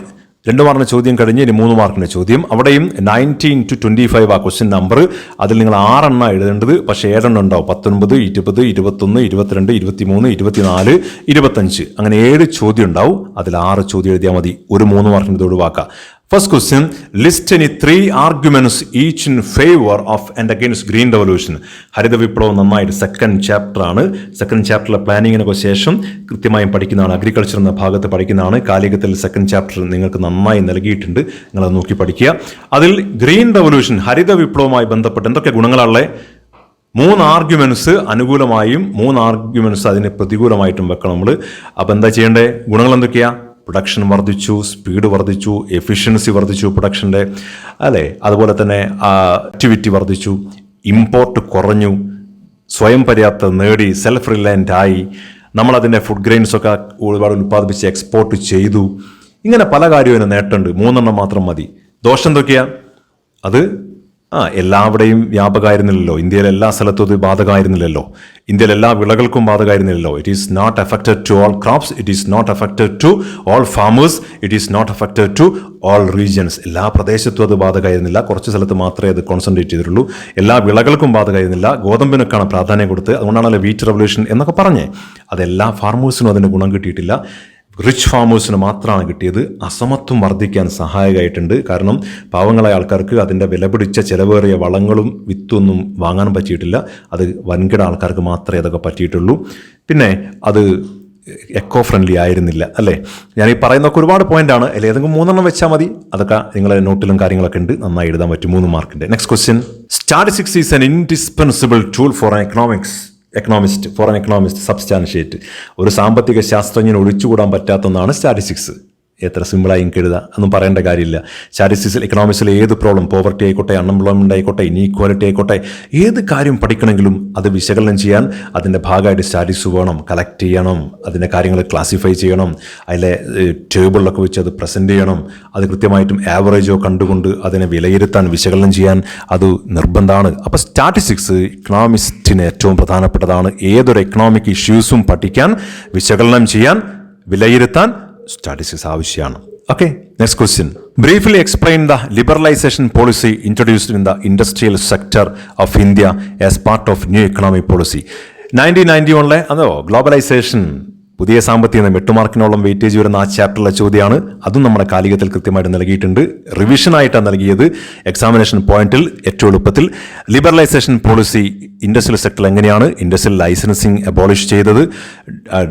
2 മാർക്കിന്റെ ചോദ്യം കഴിഞ്ഞ് ഇനി 3 മാർക്കിന്റെ ചോദ്യം. അവിടെയും 19 to 25 ആ ക്വസ്റ്റ്യൻ നമ്പർ. അതിൽ നിങ്ങൾ 6 എണ്ണം എഴുതേണ്ടത്. പക്ഷേ 7 എണ്ണം ഉണ്ടാവും. 19, 20, 21, 22, 23, 24, 25 അങ്ങനെ 7 ചോദ്യം ഉണ്ടാവും. അതിൽ 6 ചോദ്യം എഴുതിയാൽ മതി. ഒരു 3 മാർക്കിന് ഇത് ഒഴിവാക്കാം. First question, list any 3 arguments each in favor of and against green revolution. ഹരിത വിപ്ലവം നന്നായിട്ട് സെക്കൻഡ് ചാപ്റ്റർ ആണ്. സെക്കൻഡ് ചാപ്റ്ററിലെ പ്ലാനിങ്ങിനൊക്കെ ശേഷം കൃത്യമായും പഠിക്കുന്നതാണ്. അഗ്രികൾച്ചർ എന്ന ഭാഗത്ത് പഠിക്കുന്നതാണ്. കാലികത്തിൽ സെക്കൻഡ് ചാപ്റ്റർ നിങ്ങൾക്ക് നന്നായി നൽകിയിട്ടുണ്ട്. നിങ്ങളത് നോക്കി പഠിക്കുക. അതിൽ ഗ്രീൻ റെവല്യൂഷൻ, ഹരിത വിപ്ലവവുമായി ബന്ധപ്പെട്ട് എന്തൊക്കെ ഗുണങ്ങളാണുള്ളത്? 3 ആർഗ്യുമെന്റ്സ് അനുകൂലമായും 3 ആർഗ്യുമെന്റ്സ് അതിന് പ്രതികൂലമായിട്ടും വെക്കണം നമ്മൾ. അപ്പോൾ എന്താ ചെയ്യേണ്ടത്? ഗുണങ്ങൾ എന്തൊക്കെയാ? പ്രൊഡക്ഷൻ വർദ്ധിച്ചു, സ്പീഡ് വർദ്ധിച്ചു, എഫിഷ്യൻസി വർദ്ധിച്ചു പ്രൊഡക്ഷൻ്റെ, അല്ലേ? അതുപോലെ തന്നെ ആക്ടിവിറ്റി വർദ്ധിച്ചു, ഇമ്പോർട്ട് കുറഞ്ഞു, സ്വയം പര്യാപ്തത നേടി, സെൽഫ് റിലയൻ്റ് ആയി, നമ്മളതിൻ്റെ ഫുഡ് ഗ്രെയിൻസൊക്കെ ഒരുപാട് ഉൽപ്പാദിപ്പിച്ച് എക്സ്പോർട്ട് ചെയ്തു. ഇങ്ങനെ പല കാര്യവും അതിന് നേട്ടമുണ്ട്. 3 എണ്ണം മാത്രം മതി. ദോഷം എന്തൊക്കെയാ? അത് എല്ലാവിടെയും വ്യാപകമായിരുന്നില്ലല്ലോ. ഇന്ത്യയിലെ എല്ലാ സ്ഥലത്തും ഇത് ബാധകമായിരുന്നില്ലല്ലോ. ഇന്ത്യയിലെ എല്ലാ വിളകൾക്കും ബാധകമായിരുന്നില്ലല്ലോ. It is not affected to all crops, it is not affected to all farmers, it is not affected to all regions. എല്ലാ പ്രദേശത്തും അത് ബാധകമായിരുന്നില്ല. കുറച്ച് സ്ഥലത്ത് മാത്രമേ അത് കോൺസെൻട്രേറ്റ് ചെയ്തിട്ടുള്ളൂ. എല്ലാ വിളകൾക്കും ബാധകമായിരുന്നില്ല. ഗോതമ്പിനൊക്കെയാണ് പ്രാധാന്യം കൊടുത്ത്. അതുകൊണ്ടാണല്ലോ വീറ്റ് റെവല്യൂഷൻ എന്നൊക്കെ പറഞ്ഞേ. അതെല്ലാ ഫാർമേഴ്സിനും അതിൻ്റെ ഗുണം കിട്ടിയിട്ടില്ല. റിച്ച് ഫാമേഴ്സിന് മാത്രമാണ് കിട്ടിയത്. അസമത്വം വർദ്ധിക്കാൻ സഹായകമായിട്ടുണ്ട്. കാരണം പാവങ്ങളായ ആൾക്കാർക്ക് അതിൻ്റെ വിലപിടിച്ച ചിലവേറിയ വളങ്ങളും വിത്തൊന്നും വാങ്ങാൻ പറ്റിയിട്ടില്ല. അത് വൻകിട ആൾക്കാർക്ക് മാത്രമേ അതൊക്കെ പറ്റിയിട്ടുള്ളൂ. പിന്നെ അത് എക്കോ ഫ്രണ്ട്ലി ആയിരുന്നില്ല, അല്ലേ? ഞാൻ ഈ പറയുന്നതൊക്കെ ഒരുപാട് പോയിന്റാണ്. അല്ലെങ്കിൽ ഏതെങ്കിലും 3 എണ്ണം വെച്ചാൽ മതി. അതൊക്കെ നിങ്ങളെ നോട്ടിലും കാര്യങ്ങളൊക്കെ ഉണ്ട്, നന്നായി എഴുതാൻ പറ്റും. 3 മാർക്കിൻ്റെ. Next question. Statistics is an indispensable tool for economist substantiate. ഒരു സാമ്പത്തിക ശാസ്ത്രജ്ഞന് ഒഴിച്ചുകൂടാൻ പറ്റാത്ത ഒന്നാണ് സ്റ്റാറ്റിസ്റ്റിക്സ്. എത്ര സിമ്പിളായി എനിക്ക് എഴുതാം, ഒന്നും പറയേണ്ട കാര്യമില്ല. സ്റ്റാറ്റിസ്റ്റിക്സിൽ എക്കണോമിക്സിൽ ഏത് പ്രോബ്ലം, പോവർട്ടി ആയിക്കോട്ടെ, അൺഎംപ്ലോയ്മെൻ്റ് ആയിക്കോട്ടെ, ഇനീക്വാലിറ്റി ആയിക്കോട്ടെ, ഏത് കാര്യം പഠിക്കണമെങ്കിലും അത് വിശകലനം ചെയ്യാൻ അതിൻ്റെ ഭാഗമായിട്ട് സ്റ്റാറ്റിസ്റ്റിക്സ് വേണം. കളക്ട് ചെയ്യണം, അതിൻ്റെ കാര്യങ്ങൾ ക്ലാസിഫൈ ചെയ്യണം, അതിലെ ടേബിളിലൊക്കെ വെച്ച് അത് പ്രസൻറ്റ് ചെയ്യണം, അത് കൃത്യമായിട്ടും ആവറേജോ കണ്ടുകൊണ്ട് അതിനെ വിലയിരുത്താൻ, വിശകലനം ചെയ്യാൻ അത് നിർബന്ധമാണ്. അപ്പോൾ സ്റ്റാറ്റിസ്റ്റിക്സ് ഇക്കണോമിസ്റ്റിന് ഏറ്റവും പ്രധാനപ്പെട്ടതാണ്. ഏതൊരു എക്കണോമിക് ഇഷ്യൂസും പഠിക്കാൻ, വിശകലനം ചെയ്യാൻ, വിലയിരുത്താൻ സ്റ്റാറ്റിസ്റ്റിക്സ് ആവശ്യമാണ്. Okay, next question. Briefly explain the liberalization policy introduced in the industrial sector of India as part of new economic policy. 1991 അതോ ഗ്ലോബലൈസേഷൻ, പുതിയ സാമ്പത്തിക നയം, 8 മാർക്കിനോളം വെയിറ്റേജ് വരുന്ന ആ ചാപ്റ്ററിലെ ചോദ്യമാണ്. അതും നമ്മുടെ കാലികത്തിൽ കൃത്യമായിട്ട് നൽകിയിട്ടുണ്ട്. റിവിഷനായിട്ടാണ് നൽകിയത്. എക്സാമിനേഷൻ പോയിന്റിൽ ഏറ്റവും എളുപ്പത്തിൽ ലിബറലൈസേഷൻ പോളിസി ഇൻഡസ്ട്രിയൽ സെക്ടറിൽ എങ്ങനെയാണ് ഇൻഡസ്ട്രിയൽ ലൈസൻസിങ് അബോളിഷ് ചെയ്തത്,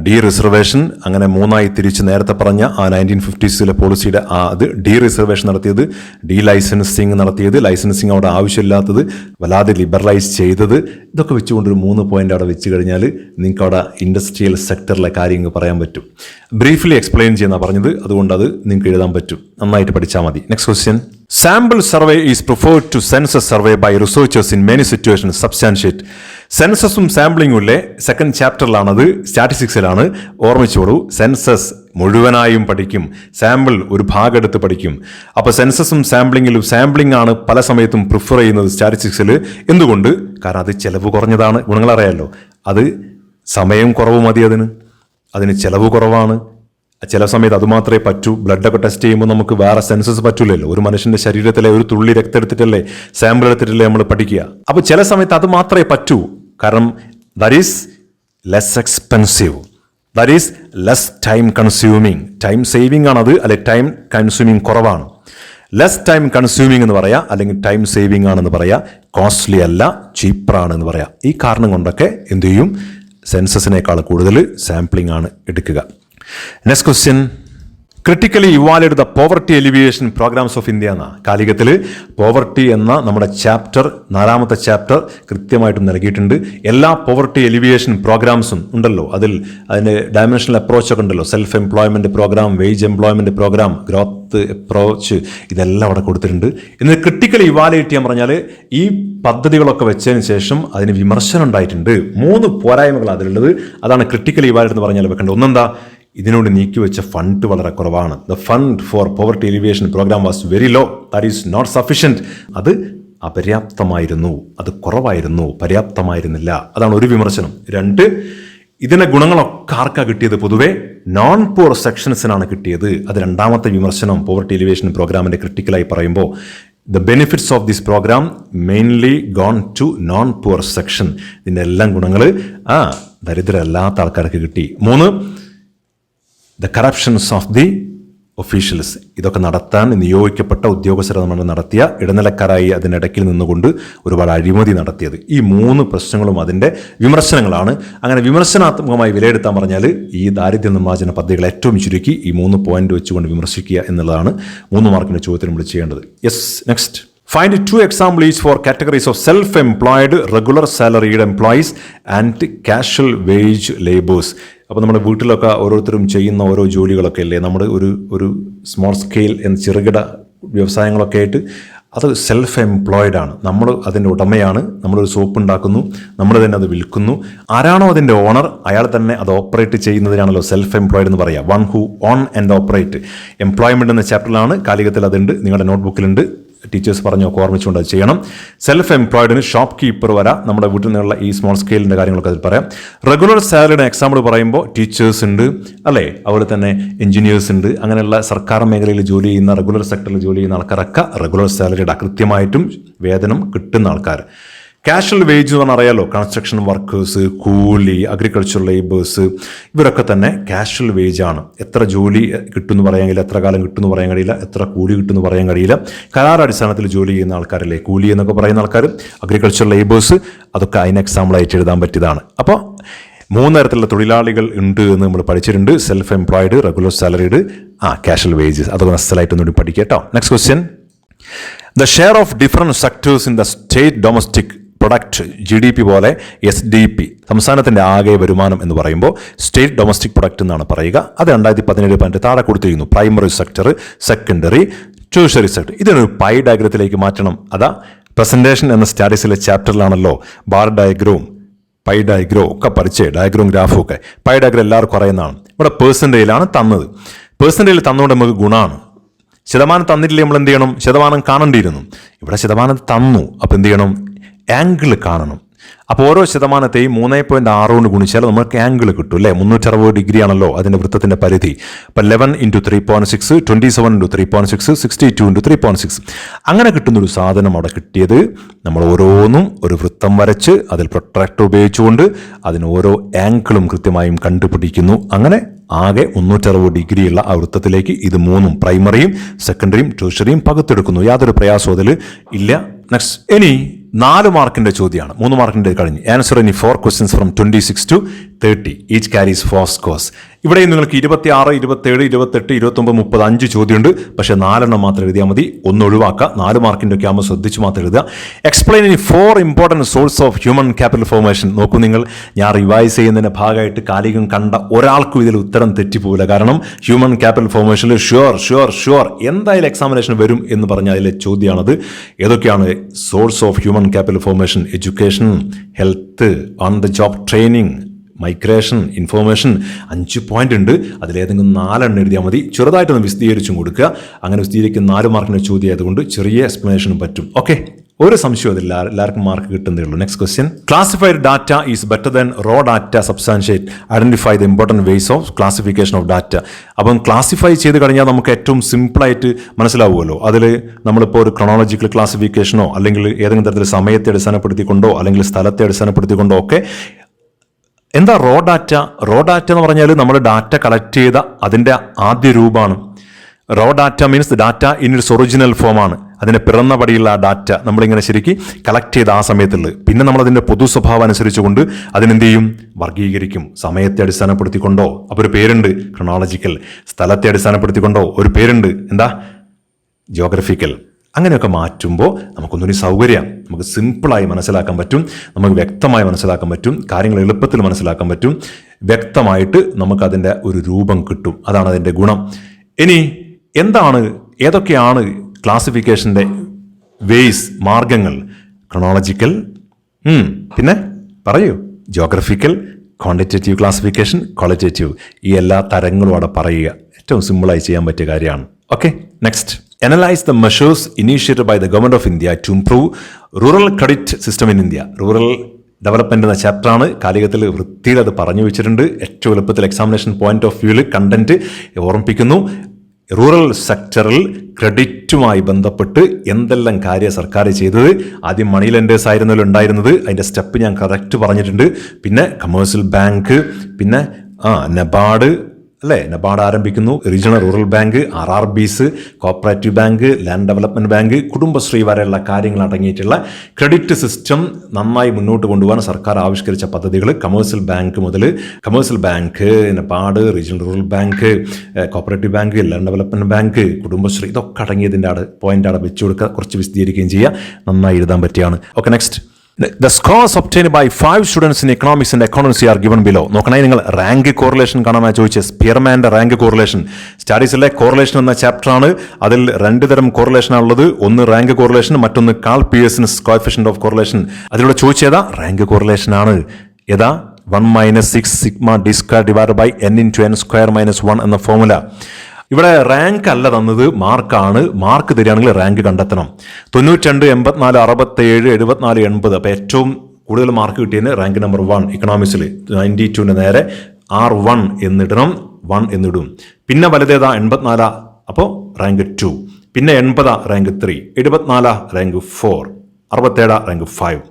ഡി റിസർവേഷൻ, അങ്ങനെ മൂന്നായി തിരിച്ച് നേരത്തെ പറഞ്ഞ ആ 1950s പോളിസിയുടെ അത് ഡി റിസർവേഷൻ നടത്തിയത്, ഡി ലൈസൻസിങ് നടത്തിയത്, ലൈസൻസിങ് അവിടെ ആവശ്യമില്ലാത്തത്, വല്ലാതെ ലിബറലൈസ് ചെയ്തത്, ഇതൊക്കെ വെച്ചുകൊണ്ടൊരു 3 പോയിന്റ് അവിടെ വെച്ച് കഴിഞ്ഞാൽ നിങ്ങൾക്ക് അവിടെ ഇൻഡസ്ട്രിയൽ സെക്ടറിലെ കാര്യങ്ങൾ പറയാൻ പറ്റും. ബ്രീഫ്ലി എക്സ്പ്ലെയിൻ ചെയ്യുന്ന പറഞ്ഞത്, അതുകൊണ്ട് അത് നിങ്ങൾക്ക് എഴുതാൻ പറ്റും. നന്നായിട്ട് പഠിച്ചാൽ മതി. Next question. Sample survey is preferred to census survey by researchers in many situations substantiate. സെൻസസും സാമ്പിളിംഗും ഇല്ലേ, സെക്കൻഡ് ചാപ്റ്ററിലാണത്, സ്റ്റാറ്റിസ്റ്റിക്സിലാണ്. ഓർമ്മിച്ചോളൂ, സെൻസസ് മുഴുവനായും പഠിക്കും, സാമ്പിൾ ഒരു ഭാഗം എടുത്ത് പഠിക്കും. അപ്പോൾ സെൻസസും സാമ്പിളിങ്ങിലും സാമ്പിളിംഗ് ആണ് പല സമയത്തും പ്രിഫർ ചെയ്യുന്നത് സ്റ്റാറ്റിസ്റ്റിക്സിൽ. എന്തുകൊണ്ട്? കാരണം അത് ചിലവ് കുറഞ്ഞതാണ്. ഗുണങ്ങളറിയാമല്ലോ, അത് സമയം കുറവ് മതി, അതിന് ചിലവ് കുറവാണ്. ചില സമയത്ത് അത് മാത്രമേ പറ്റൂ. ബ്ലഡൊക്കെ ടെസ്റ്റ് ചെയ്യുമ്പോൾ നമുക്ക് വേറെ സെൻസസ് പറ്റൂലല്ലോ. ഒരു മനുഷ്യന്റെ ശരീരത്തിലെ ഒരു തുള്ളി രക്തം എടുത്തിട്ടല്ലേ, സാമ്പിൾ എടുത്തിട്ടല്ലേ നമ്മൾ പഠിക്കുക. അപ്പോൾ ചില സമയത്ത് അത് മാത്രമേ പറ്റൂ. കാരണം that is less expensive, that is less time consuming. Time saving ആണത്, അല്ലെ ടൈം കൺസ്യൂമിങ് കുറവാണ്. ലെസ് ടൈം കൺസ്യൂമിങ് എന്ന് പറയാം, അല്ലെങ്കിൽ ടൈം സേവിങ് ആണെന്ന് പറയാം. കോസ്റ്റ്ലി അല്ല, ചീപ്പറാണെന്ന് പറയാം. ഈ കാരണം കൊണ്ടൊക്കെ എന്ത് ചെയ്യും, സെൻസസിനേക്കാൾ കൂടുതൽ സാമ്പിളിംഗ് ആണ് എടുക്കുക. Next question. Critically evaluate the poverty alleviation programmes of India എന്ന കാലികത്തിൽ പോവർട്ടി എന്ന നമ്മുടെ ചാപ്റ്റർ, 4ാമത്തെ ചാപ്റ്റർ കൃത്യമായിട്ടും നൽകിയിട്ടുണ്ട്. എല്ലാ പോവർട്ടി എലിവിയേഷൻ പ്രോഗ്രാംസും ഉണ്ടല്ലോ, അതിൻ്റെ ഡയമെൻഷണൽ അപ്രോച്ചൊക്കെ ഉണ്ടല്ലോ. Self employment programme, wage employment programme, growth approach, ഇതെല്ലാം അവിടെ കൊടുത്തിട്ടുണ്ട്. എന്നിട്ട് ക്രിട്ടിക്കലി ഇവാലുവേറ്റ് ചെയ്യാൻ പറഞ്ഞാൽ ഈ പദ്ധതികളൊക്കെ വെച്ചതിന് ശേഷം അതിന് വിമർശനം ഉണ്ടായിട്ടുണ്ട്. 3 പോരായ്മകൾ അതിലുള്ളത്. അതാണ് ക്രിട്ടിക്കലി ഇവാലുവേറ്റ് എന്ന് പറഞ്ഞാൽ വെക്കേണ്ടത്. ഒന്നെന്താ, ഇതിനോട് നീക്കിവെച്ച ഫണ്ട് വളരെ കുറവാണ്. The fund for poverty alleviation programme was very low, that is not sufficient. അത് അപര്യാപ്തമായിരുന്നു, അത് കുറവായിരുന്നു, പര്യാപ്തമായിരുന്നില്ല. അതാണ് ഒരു വിമർശനം. 2, ഇതിൻ്റെ ഗുണങ്ങളൊക്കെ ആർക്കാണ് കിട്ടിയത്? പൊതുവെ നോൺ പൂർ സെക്ഷൻസിനാണ് കിട്ടിയത്. അത് 2ാമത്തെ വിമർശനം. പോവർട്ടി എലിവേഷൻ പ്രോഗ്രാമിൻ്റെ ക്രിട്ടിക്കലായി പറയുമ്പോൾ the benefits of this programme mainly gone to non poor section. ഇതിൻ്റെ എല്ലാം ഗുണങ്ങൾ ദരിദ്രമല്ലാത്ത ആൾക്കാർക്ക് കിട്ടി. 3, the corruptions of the officials. ഇതൊക്കെ നടത്താൻ നിയോഗിക്കപ്പെട്ട ഉദ്യോഗസ്ഥർ നമ്മൾ നടത്തിയ ഇടനിലക്കാരായി അതിനിടയ്ക്കിൽ നിന്നുകൊണ്ട് ഒരുപാട് അഴിമതി നടത്തിയത്. ഈ 3 പ്രശ്നങ്ങളും അതിൻ്റെ വിമർശനങ്ങളാണ്. അങ്ങനെ വിമർശനാത്മകമായി വിലയിരുത്താൻ പറഞ്ഞാൽ ഈ ദാരിദ്ര്യ നിർമ്മാർജ്ജന പദ്ധതികൾ ഏറ്റവും ചുരുക്കി ഈ 3 പോയിന്റ് വെച്ചുകൊണ്ട് വിമർശിക്കുക എന്നുള്ളതാണ് 3 മാർക്കിൻ്റെ ചോദ്യത്തിന് നമ്മൾ ചെയ്യേണ്ടത്. Yes, next. Find 2 examples for categories of self-employed, regular salaried employees and casual wage laborers. അപ്പോൾ നമ്മുടെ വീട്ടിലൊക്കെ ഓരോരുത്തരും ചെയ്യുന്ന ഓരോ ജോലികളൊക്കെ അല്ലേ, നമ്മൾ ഒരു സ്മോൾ സ്കെയിൽ ചെറുകിട വ്യവസായങ്ങളൊക്കെ ആയിട്ട് അത് സെൽഫ് എംപ്ലോയിഡ് ആണ്. നമ്മൾ അതിൻ്റെ ഉടമയാണ്. നമ്മളൊരു സോപ്പ് ഉണ്ടാക്കുന്നു, നമ്മൾ തന്നെ അത് വിൽക്കുന്നു. ആരാണോ അതിൻ്റെ ഓണർ അയാൾ തന്നെ അത് ഓപ്പറേറ്റ് ചെയ്യുന്നതിനാണല്ലോ സെൽഫ് എംപ്ലോയിഡ് എന്ന് പറയുക. One who on and operate. Employment എന്ന ചാപ്റ്ററിലാണ്, കാലികത്തിൽ അതുണ്ട്, നിങ്ങളുടെ നോട്ട്ബുക്കിലുണ്ട്. ടീച്ചേഴ്സ് പറഞ്ഞോ ഓർമ്മിച്ചുകൊണ്ട് അത് ചെയ്യണം. സെൽഫ് എംപ്ലോയിഡിന് ഷോപ്പ് കീപ്പർ വരാം. നമ്മുടെ വീട്ടിൽ നിന്നുള്ള ഈ സ്മോൾ സ്കെയിലിൻ്റെ കാര്യങ്ങളൊക്കെ അതിൽ പറയാം. റെഗുലർ സാലറിയുടെ എക്സാമ്പിൾ പറയുമ്പോൾ ടീച്ചേഴ്സ് ഉണ്ട്, അല്ലേ, അതുപോലെ തന്നെ എഞ്ചിനീയേഴ്സ് ഉണ്ട്. അങ്ങനെയുള്ള സർക്കാർ മേഖലയിൽ ജോലി ചെയ്യുന്ന, റെഗുലർ സെക്ടറിൽ ജോലി ചെയ്യുന്ന ആൾക്കാരൊക്കെ റെഗുലർ സാലറിയുടെ കൃത്യമായിട്ടും വേതനം കിട്ടുന്ന ആൾക്കാർ. കാഷ്വൽ വേജ് എന്ന് പറഞ്ഞാൽ അറിയാലോ, കൺസ്ട്രക്ഷൻ വർക്കേഴ്സ്, കൂലി, അഗ്രികൾച്ചർ ലേബേഴ്സ്, ഇവരൊക്കെ തന്നെ കാഷ്വൽ വേജ് ആണ്. എത്ര ജോലി കിട്ടുമെന്ന് പറയാൻ കഴിയില്ല, എത്ര കാലം കിട്ടുമെന്ന് പറയാൻ കഴിയില്ല, എത്ര കൂലി കിട്ടുമെന്ന് പറയാൻ കഴിയില്ല. കരാറടിസ്ഥാനത്തിൽ ജോലി ചെയ്യുന്ന ആൾക്കാരല്ലേ കൂലി എന്നൊക്കെ പറയുന്ന ആൾക്കാർ. അഗ്രികൾച്ചർ ലേബേഴ്സ്, അതൊക്കെ അതിന് എക്സാമ്പിളായിട്ട് എഴുതാൻ പറ്റിയതാണ്. അപ്പോൾ 3 തരത്തിലുള്ള തൊഴിലാളികൾ ഉണ്ട് എന്ന് നമ്മൾ പഠിച്ചിട്ടുണ്ട്. Self employed, regular salaried, casual wages. അതൊക്കെ നഷ്ടലായിട്ട് ഒന്നുകൂടി പഠിക്കുക കേട്ടോ. Next question. The share of different sectors in the state domestic product GDP പോലെ SDP സംസ്ഥാനത്തിന്റെ ആകെ വരുമാനം എന്ന് പറയുമ്പോൾ സ്റ്റേറ്റ് ഡൊമസ്റ്റിക് പ്രൊഡക്റ്റ് എന്നാണ് പറയുക. അത് 2017 താഴെ കൊടുത്തിരിക്കുന്നു. Primary sector, secondary, tertiary sector. ഇതിനൊരു പൈ ഡയഗ്രത്തിലേക്ക് മാറ്റണം. അതാ പ്രസന്റേഷൻ എന്ന സ്റ്റാറ്റസിലെ ചാപ്റ്ററിലാണല്ലോ ബാർ ഡയഗ്രവും പൈ ഡയഗ്രോ ഒക്കെ പഠിച്ചേ, ഡയഗ്രോം ഗ്രാഫും ഒക്കെ. പൈ ഡയഗ്രം എല്ലാവർക്കും അറിയുന്നതാണ്. ഇവിടെ പേഴ്സൻറ്റേജിലാണ് തന്നത്. പേഴ്സൻറ്റേജിൽ തന്നുകൊണ്ട് നമുക്ക് ഗുണമാണ്. ശതമാനം തന്നിട്ടില്ലേ നമ്മൾ എന്ത് ചെയ്യണം? ശതമാനം കാണേണ്ടിയിരുന്നു. ഇവിടെ ശതമാനം തന്നു, അപ്പോൾ എന്ത് ചെയ്യണം? ആംഗിൾ കാണണം. അപ്പോൾ ഓരോ ശതമാനത്തെയും 3.6 കൊണ്ട് ഗുണിച്ചാൽ നമുക്ക് ആംഗിൾ കിട്ടും അല്ലേ? 360 ഡിഗ്രി ആണല്ലോ അതിൻ്റെ വൃത്തത്തിൻ്റെ പരിധി. അപ്പോൾ 11 × 3.6, 27 × 3.6, 62 × 3.6 അങ്ങനെ കിട്ടുന്നൊരു സാധനം അവിടെ കിട്ടിയത്. നമ്മൾ ഓരോന്നും ഒരു വൃത്തം വരച്ച് അതിൽ പ്രൊട്രാക്ടർ ഉപയോഗിച്ചുകൊണ്ട് അതിന് ഓരോ ആംഗിളും കൃത്യമായും കണ്ടുപിടിക്കുന്നു. അങ്ങനെ ആകെ 360 ഡിഗ്രിയുള്ള ആ വൃത്തത്തിലേക്ക് ഇത് മൂന്നും പ്രൈമറിയും സെക്കൻഡറിയും ടേഴ്സറിയും പകുത്തെടുക്കുന്നു. യാതൊരു പ്രയാസവും അതിൽ ഇല്ല. നെക്സ്റ്റ്, ഇനി 4 മാർക്കിന്റെ ചോദ്യമാണ്. 3 മാർക്കിന്റെ കഴിഞ്ഞ്. ആൻസർ ഇനി 4 questions from 26 to 30. Each carries 4 scores. ഇവിടെ നിങ്ങൾക്ക് 26, 27, 28, 29, 30 5 ചോദ്യമുണ്ട്. പക്ഷേ 4 മാത്രം എഴുതിയാൽ മതി. ഒന്ന് ഒഴിവാക്കുക. 4 മാർക്കിന്റെ ഒക്കെ ആകുമ്പോൾ ശ്രദ്ധിച്ച് മാത്രം എഴുതുക. എക്സ്പ്ലെയിൻ ഇനി 4 important source of human capital formation. നോക്കൂ നിങ്ങൾ, ഞാൻ റിവൈസ് ചെയ്യുന്നതിന്റെ ഭാഗമായിട്ട് കാലികം കണ്ട ഒരാൾക്കും ഇതിൽ ഉത്തരം തെറ്റിപ്പോവില്ല. കാരണം ഹ്യൂമൻ ക്യാപിറ്റൽ ഫോർമേഷനിൽ ഷുവർ എന്തായാലും എക്സാമിനേഷൻ വരും എന്ന് പറഞ്ഞ അതിലെ ചോദ്യമാണത്. ഏതൊക്കെയാണ് source of human capital formation? Education, health, on the job training, migration, information. 5 point ഉണ്ട്. അതിലേതെങ്കിലും 4 എഴുതിയാൽ മതി. ചെറുതായിട്ടൊന്ന് വിശദീകരിച്ചും കൊടുക്കുക. അങ്ങനെ വിശദീകരിക്കുന്ന 4 മാർക്കിൻ്റെ ചോദ്യം ആയതുകൊണ്ട് ചെറിയ എക്സ്പ്ലനേഷനും പറ്റും. ഓക്കെ, ഒരു സംശയം അതില്ല, എല്ലാവർക്കും മാർക്ക് കിട്ടുന്നതേ ഉള്ളൂ. Next question. Classified data is better than raw data substantiate. Identify the important ways of classification of data. അപ്പം ക്ലാസിഫൈ ചെയ്ത് കഴിഞ്ഞാൽ നമുക്ക് ഏറ്റവും സിമ്പിളായിട്ട് മനസ്സിലാവുമല്ലോ. അതിൽ നമ്മളിപ്പോൾ ഒരു ക്രോണോളജിക്കൽ ക്ലാസിഫിക്കേഷനോ അല്ലെങ്കിൽ ഏതെങ്കിലും തരത്തിൽ സമയത്തെ അടിസ്ഥാനപ്പെടുത്തിക്കൊണ്ടോ അല്ലെങ്കിൽ സ്ഥലത്തെ അടിസ്ഥാനപ്പെടുത്തിക്കൊണ്ടോ ഒക്കെ. എന്താ റോ ഡാറ്റ? റോ ഡാറ്റ എന്ന് പറഞ്ഞാൽ നമ്മൾ ഡാറ്റ കളക്ട് ചെയ്ത അതിൻ്റെ ആദ്യ രൂപമാണ്. Raw data means data in its original ഫോമാണ്. അതിൻ്റെ പിറന്ന പടിയുള്ള ആ ഡാറ്റ നമ്മളിങ്ങനെ ശരിക്കും കളക്ട് ചെയ്ത ആ സമയത്തുള്ളത്. പിന്നെ നമ്മളതിൻ്റെ പൊതു സ്വഭാവം അനുസരിച്ചുകൊണ്ട് അതിനെന്ത് ചെയ്യും? വർഗീകരിക്കും. സമയത്തെ അടിസ്ഥാനപ്പെടുത്തിക്കൊണ്ടോ, അപ്പോൾ ഒരു പേരുണ്ട് ക്രോണോളജിക്കൽ. സ്ഥലത്തെ അടിസ്ഥാനപ്പെടുത്തിക്കൊണ്ടോ ഒരു പേരുണ്ട്, എന്താ? ജിയോഗ്രഫിക്കൽ. അങ്ങനെയൊക്കെ മാറ്റുമ്പോൾ നമുക്കൊന്നുകൂടി സൗകര്യം, നമുക്ക് സിമ്പിളായി മനസ്സിലാക്കാൻ പറ്റും, നമുക്ക് വ്യക്തമായി മനസ്സിലാക്കാൻ പറ്റും, കാര്യങ്ങൾ എളുപ്പത്തിൽ മനസ്സിലാക്കാൻ പറ്റും, വ്യക്തമായിട്ട് നമുക്കതിൻ്റെ ഒരു രൂപം കിട്ടും. അതാണ് അതിൻ്റെ ഗുണം. ഇനി ഏതൊക്കെയാണ് ക്ലാസിഫിക്കേഷൻ്റെ വേസ്, മാർഗങ്ങൾ? ക്രോണോളജിക്കൽ, പിന്നെ പറയൂ, ജിയോഗ്രഫിക്കൽ, ക്വാണ്ടിറ്റേറ്റീവ് ക്ലാസിഫിക്കേഷൻ, ക്വാളിറ്റേറ്റീവ്. ഈ എല്ലാ തരങ്ങളും അവിടെ പറയുക. ഏറ്റവും സിമ്പിളായി ചെയ്യാൻ പറ്റിയ കാര്യമാണ്. Okay, next. Analyze the measures initiated by the government of India to improve rural credit system in India. Rural development എന്ന ചാപ്റ്ററാണ്. കാലികത്തിൽ വൃത്തിയിൽ അത് പറഞ്ഞു വെച്ചിട്ടുണ്ട്. ഏറ്റവും എളുപ്പത്തിൽ എക്സാമിനേഷൻ പോയിന്റ് ഓഫ് വ്യൂവിൽ കണ്ടന്റ് ഓർമ്മിപ്പിക്കുന്നു. റൂറൽ സെക്ടറിൽ ക്രെഡിറ്റുമായി ബന്ധപ്പെട്ട് എന്തെല്ലാം കാര്യം സർക്കാർ ചെയ്തത്. ആദ്യം മണി ലെൻഡേഴ്സ് ആയിരുന്നല്ലോ ഉണ്ടായിരുന്നത്. അതിൻ്റെ സ്റ്റെപ്പ് ഞാൻ കറക്റ്റ് പറഞ്ഞിട്ടുണ്ട്. പിന്നെ കമേഴ്സ്യൽ ബാങ്ക്, പിന്നെ നബാർഡ് അല്ലേ, നബാർഡ് ആരംഭിക്കുന്നു. Regional rural bank, RRBs, cooperative bank, land development bank, Kudumbashree വരെയുള്ള കാര്യങ്ങൾ അടങ്ങിയിട്ടുള്ള ക്രെഡിറ്റ് സിസ്റ്റം നന്നായി മുന്നോട്ട് കൊണ്ടുപോകാൻ സർക്കാർ ആവിഷ്കരിച്ച പദ്ധതികൾ. കമേഴ്സ്യൽ ബാങ്ക് മുതൽ commercial bank, NABARD, regional rural bank, cooperative bank, land development bank, Kudumbashree, ഇതൊക്കെ അടങ്ങിയതിൻ്റെ പോയിന്റ് അവിടെ വെച്ചു കൊടുക്കുക. കുറച്ച് വിശദീകരിക്കുകയും ചെയ്യുക. നന്നായി എഴുതാൻ പറ്റിയാണ്. Okay, next. The scores obtained by 5 students in economics and accountancy are given below. നോക്കണേ, നിങ്ങൾ റാങ്ക് കോറിലേഷൻ കാണാനാണ് ചോദിച്ചത്. സ്പിയർമാൻ്റെ റാങ്ക് കോറിലേഷൻ. സ്റ്റഡീസിലെ കോറിലേഷൻ എന്ന ചാപ്റ്ററാണ്. അതിൽ 2 തരം കോറിലേഷനാണുള്ളത്. ഒന്ന് റാങ്ക് കോറിലേഷൻ, മറ്റൊന്ന് Karl Pearson's coefficient of correlation. അതിലൂടെ ചോദിച്ചേതാ? റാങ്ക് കോറിലേഷൻ ആണ്. ഏതാ? 1 - 6 sigma d square divide by n × n square - 1 എന്ന ഫോർമുല. ഇവിടെ റാങ്ക് അല്ല തന്നത്, മാർക്കാണ്. മാർക്ക് തരികയാണെങ്കിൽ റാങ്ക് കണ്ടെത്തണം. 92, 84, 67, 74, 80. അപ്പോൾ ഏറ്റവും കൂടുതൽ മാർക്ക് കിട്ടിയതിന് റാങ്ക് നമ്പർ 1 ഇക്കണോമിക്സിൽ 92 നേരെ R1 എന്നിടണം, 1 എന്നിടും. പിന്നെ വലുതേതാ? 84, അപ്പോൾ റാങ്ക് 2. പിന്നെ 80 റാങ്ക് 3, 74 റാങ്ക് 4, 67 റാങ്ക് 5.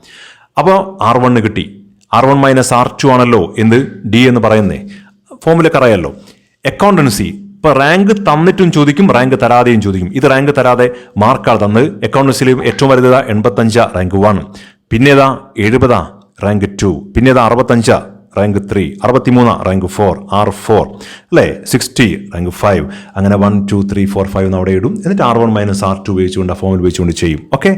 അപ്പോൾ R1 കിട്ടി. R1 - R2 ആണല്ലോ എന്ത് D എന്ന് പറയുന്നേ. ഫോമുലൊക്കെ അറിയാമല്ലോ. അക്കൗണ്ടൻസി ഇപ്പോൾ റാങ്ക് തന്നിട്ടും ചോദിക്കും, റാങ്ക് തരാതെയും ചോദിക്കും. ഇത് റാങ്ക് തരാതെ മാർക്കാണ് തന്നത്. അക്കൗണ്ടൻസിൽ ഏറ്റവും വലുതാ 85 rank 1, പിന്നേതാ 70 rank 2, പിന്നേതാ 65 rank 3, 63 rank 4, R4 അല്ലേ, 60 റാങ്ക് 5. അങ്ങനെ 1, 2, 3, 4, 5 എന്ന് അവിടെ ഇടും. എന്നിട്ട് R1 - R2 ഉപയോഗിച്ചുകൊണ്ട് ആ ഫോമിൽ ഉപയോഗിച്ചുകൊണ്ട് ചെയ്യും. Okay,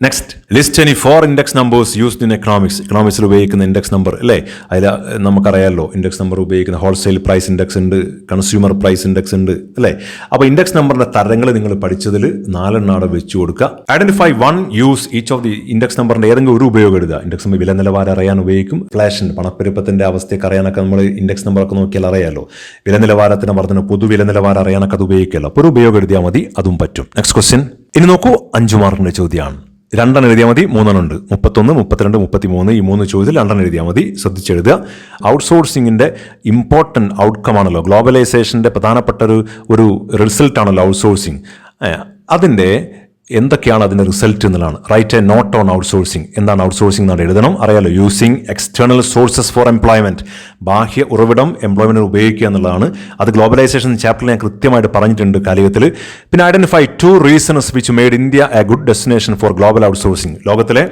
next list any 4 index numbers used in എക്കണോമിക്സിൽ ഉപയോഗിക്കുന്ന ഇൻഡെക്സ് നമ്പർ അല്ലേ, അതിൽ നമുക്കറിയാമല്ലോ ഇൻഡെക്സ് നമ്പർ ഉപയോഗിക്കുന്ന ഹോൾസെയിൽ പ്രൈസ് ഇൻഡെക്സ് ഉണ്ട്, കൺസ്യൂമർ പ്രൈസ് ഇൻഡെക്സ് ഉണ്ട് അല്ലേ. അപ്പോൾ ഇൻഡെക്സ് നമ്പറിന്റെ തരങ്ങൾ നിങ്ങൾ പഠിച്ചതിൽ 4 അവിടെ വെച്ച് കൊടുക്കുക. Identify 1 use each of the index നമ്പറിന്റെ ഏതെങ്കിലും ഒരു ഉപയോഗം എഴുതുക. ഇൻഡെക്സ് നമ്പർ വില നിലവാരം അറിയാൻ ഉപയോഗിക്കും, ഇൻഫ്ലേഷൻ പണപ്പെരുപ്പത്തിന്റെ അവസ്ഥയൊക്കെ അറിയാനൊക്കെ നമ്മൾ ഇൻഡെക്സ് നമ്പറൊക്കെ നോക്കിയാൽ അറിയാമല്ലോ. വില നിലവാരത്തിന് വർധന, പൊതുവില നിലവാരം അറിയാനൊക്കെ അത് ഉപയോഗിക്കുമല്ലോ. അപ്പോൾ ഒരു ഉപയോഗം എഴുതിയാൽ മതി, അതും പറ്റും. Next question. ഇനി നോക്കൂ, 5 മാർക്കിന്റെ ചോദ്യമാണ്. 2 എഴുതിയാൽ മതി, 3 ഉണ്ട്. 31, 32, 33 ഈ 3 ചോദ്യത്തിൽ 2 എഴുതിയാൽ മതി. ശ്രദ്ധിച്ചെഴുതുക. ഔട്ട്സോഴ്സിങ്ങിന്റെ ഇമ്പോർട്ടൻറ്റ് ഔട്ട്കം ആണല്ലോ, ഗ്ലോബലൈസേഷന്റെ പ്രധാനപ്പെട്ട ഒരു റിസൾട്ടാണല്ലോ ഔട്ട്സോഴ്സിങ്. അതിൻ്റെ എന്തൊക്കെയാണ് അതിൻ്റെ റിസൾട്ട് എന്നുള്ളതാണ്. Write a note on outsourcing. എന്താണ് ഔട്ട്സോഴ്സിംഗ് എന്നാണ് എഴുതണം. അറിയാലോ, using external sources for employment, ബാഹ്യ ഉറവിടം എംപ്ലോയ്മെന്റിന് ഉപയോഗിക്കുക എന്നുള്ളതാണ്. അത് ഗ്ലോബലൈസേഷൻ ചാപ്റ്ററിൽ ഞാൻ കൃത്യമായിട്ട് പറഞ്ഞിട്ടുണ്ട് കാലികത്തിൽ. പിന്നെ identify 2 reasons which made India A good destination four global outsourcing. ലോകത്തിലെ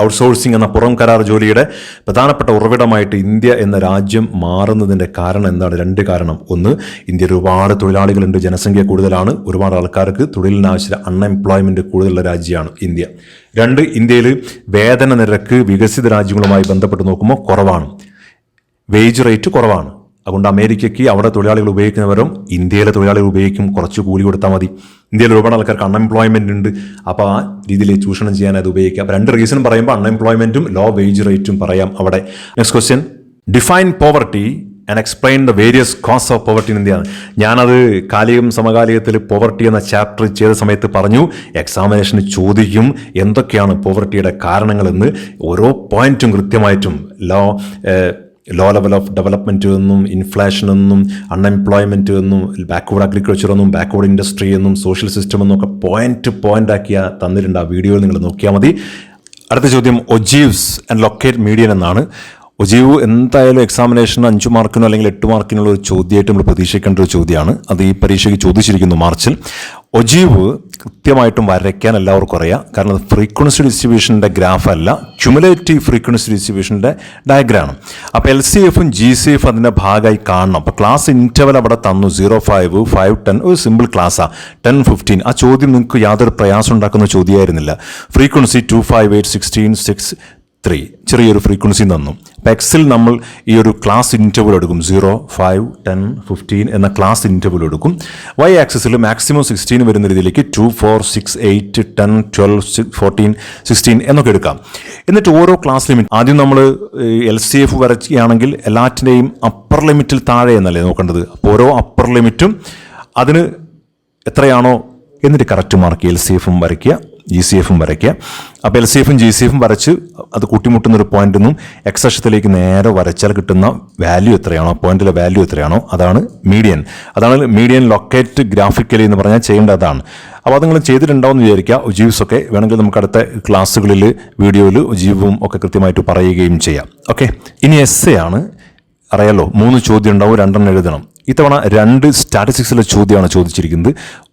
ഔട്ട്സോഴ്സിംഗ് എന്ന പുറം കരാർ ജോലിയുടെ പ്രധാനപ്പെട്ട ഉറവിടമായിട്ട് ഇന്ത്യ എന്ന രാജ്യം മാറുന്നതിൻ്റെ കാരണം എന്താണ്? 2 കാരണം. ഒന്ന്, ഇന്ത്യയിൽ ഒരുപാട് തൊഴിലാളികളുണ്ട്, ജനസംഖ്യ കൂടുതലാണ്, ഒരുപാട് ആൾക്കാർക്ക് തൊഴിലിനാവശ്യ അൺഎംപ്ലോയ്മെൻറ്റ് കൂടുതലുള്ള രാജ്യമാണ് ഇന്ത്യ. 2, ഇന്ത്യയിൽ വേതന നിരക്ക് വികസിത രാജ്യങ്ങളുമായി ബന്ധപ്പെട്ട് നോക്കുമ്പോൾ കുറവാണ്, വേജ് റേറ്റ് കുറവാണ്. അതുകൊണ്ട് അമേരിക്കയ്ക്ക് അവിടെ തൊഴിലാളികൾ ഉപയോഗിക്കുന്നവരും ഇന്ത്യയിലെ തൊഴിലാളികൾ ഉപയോഗിക്കും, കുറച്ച് കൂലി കൊടുത്താൽ മതി. ഇന്ത്യയിൽ ഒരുപാട് ആൾക്കാർക്ക് അൺഎംപ്ലോയ്മെന്റ് ഉണ്ട്, അപ്പോൾ ആ രീതിയിൽ ചൂഷണം ചെയ്യാൻ അത് ഉപയോഗിക്കാം. അപ്പോൾ 2 റീസൺ പറയുമ്പോൾ അൺഎംപ്ലോയ്മെന്റും ലോ വേജ് റേറ്റും പറയാം അവിടെ. Next question. Define poverty and explain the various cause of poverty in India. ഞാനത് കാലികം സമകാലികത്തിൽ പോവർട്ടി എന്ന ചാപ്റ്റർ ചെയ്ത സമയത്ത് പറഞ്ഞു, എക്സാമിനേഷന് ചോദിക്കും എന്തൊക്കെയാണ് പോവർട്ടിയുടെ കാരണങ്ങളെന്ന്. ഓരോ പോയിന്റും കൃത്യമായിട്ടും ലോ ലെവൽ ഓഫ് ഡെവലപ്മെൻറ്റ് എന്നും, ഇൻഫ്ലേഷൻ എന്നും, അൺഎംപ്ലോയ്മെൻറ്റ് എന്നും, ബാക്ക്വേർഡ് അഗ്രികൾച്ചർ എന്നും, ബാക്ക്വേർഡ് ഇൻഡസ്ട്രി എന്നും, സോഷ്യൽ സിസ്റ്റം എന്നൊക്കെ പോയിന്റ് ആക്കിയാൽ തന്നിട്ടുണ്ട്. ആ വീഡിയോയിൽ നിങ്ങൾ നോക്കിയാൽ മതി. അടുത്ത ചോദ്യം, ഒജീവ്സ് ആൻഡ് ലൊക്കേറ്റ് മീഡിയൻ എന്നാണ്. ഒജീവ് എന്തായാലും എക്സാമിനേഷന് 5 മാർക്കിനോ അല്ലെങ്കിൽ 8 മാർക്കിനുള്ള ഒരു ചോദ്യമായിട്ട് നമ്മൾ പ്രതീക്ഷിക്കേണ്ട ഒരു ചോദ്യമാണ്. അത് ഈ പരീക്ഷയ്ക്ക് ചോദിച്ചിരിക്കുന്നു മാർച്ചിൽ. ഒജീവ് കൃത്യമായിട്ടും വരയ്ക്കാൻ എല്ലാവർക്കും അറിയാം, കാരണം അത് ഫ്രീക്വൻസി ഡിസ്ട്രിബ്യൂഷൻ്റെ ഗ്രാഫ് അല്ല, ക്യുമുലേറ്റീവ് ഫ്രീക്വൻസി ഡിസ്ട്രിബ്യൂഷൻ്റെ ഡയഗ്രാമാണ്. അപ്പോൾ LCFും GCF അതിൻ്റെ ഭാഗമായി കാണണം. അപ്പോൾ ക്ലാസ് ഇൻ്റർവൽ അവിടെ തന്നു, 0, 5, 5, 10. ഒരു സിമ്പിൾ ക്ലാസ്സാണ്, 10, 15. ആ ചോദ്യം നിങ്ങൾക്ക് യാതൊരു പ്രയാസം ഉണ്ടാക്കുന്ന ചോദ്യമായിരുന്നില്ല. ഫ്രീക്വൻസി 2, 5, 8, 16, 6, 3 ചെറിയൊരു ഫ്രീക്വൻസി തന്നു. അപ്പോൾ എക്സിൽ നമ്മൾ ഈ ഒരു ക്ലാസ് ഇൻ്റർവൽ എടുക്കും, 0, 5, 10, 15 എന്ന ക്ലാസ് ഇൻ്റർവൽ എടുക്കും. Y ആക്സിസിൽ മാക്സിമം 16 വരുന്ന രീതിയിലേക്ക് 2, 4, 6, 8, 10, 12, 14, 16 എന്നൊക്കെ എടുക്കാം. എന്നിട്ട് ഓരോ ക്ലാസ് ലിമിറ്റ് ആദ്യം നമ്മൾ LCF വരയ്ക്കുകയാണെങ്കിൽ എല്ലാറ്റിൻ്റെയും അപ്പർ ലിമിറ്റിൽ താഴെ എന്നല്ലേ നോക്കേണ്ടത്. അപ്പോൾ ഓരോ അപ്പർ ലിമിറ്റും അതിന് എത്രയാണോ എന്നിട്ട് കറക്റ്റ് മാർക്ക് LCFും വരയ്ക്കുക, GCFും വരയ്ക്കുക. അപ്പോൾ LCFും GCFും വരച്ച് അത് കൂട്ടിമുട്ടുന്നൊരു പോയിന്റിൽ നിന്നും എക്സ് അക്ഷത്തിലേക്ക് നേരെ വരച്ചാൽ കിട്ടുന്ന വാല്യൂ എത്രയാണോ, പോയിന്റിലെ വാല്യൂ എത്രയാണോ അതാണ് മീഡിയൻ. അതാണ് മീഡിയൻ ലൊക്കേറ്റ് ഗ്രാഫിക്കലി എന്ന് പറഞ്ഞാൽ ചെയ്യേണ്ടതാണ്. അപ്പോൾ അത് നിങ്ങൾ ചെയ്തിട്ടുണ്ടാവും എന്ന് വിചാരിക്കുക. ഒജീവ്സ് ഒക്കെ വേണമെങ്കിൽ നമുക്ക് അടുത്ത ക്ലാസ്സുകളിൽ വീഡിയോയിൽ ഒജീവും ഒക്കെ കൃത്യമായിട്ട് പറയുകയും ചെയ്യാം. ഓക്കെ, ഇനി എസ്സേ ആണ്. അറിയാലോ, 3 ചോദ്യം ഉണ്ടാവും, 2 എഴുതണം. ഇത്തവണ 2 സ്റ്റാറ്റിസ്റ്റിക്സിലെ ചോദ്യമാണ് ചോദിച്ചിരിക്കുന്നത്.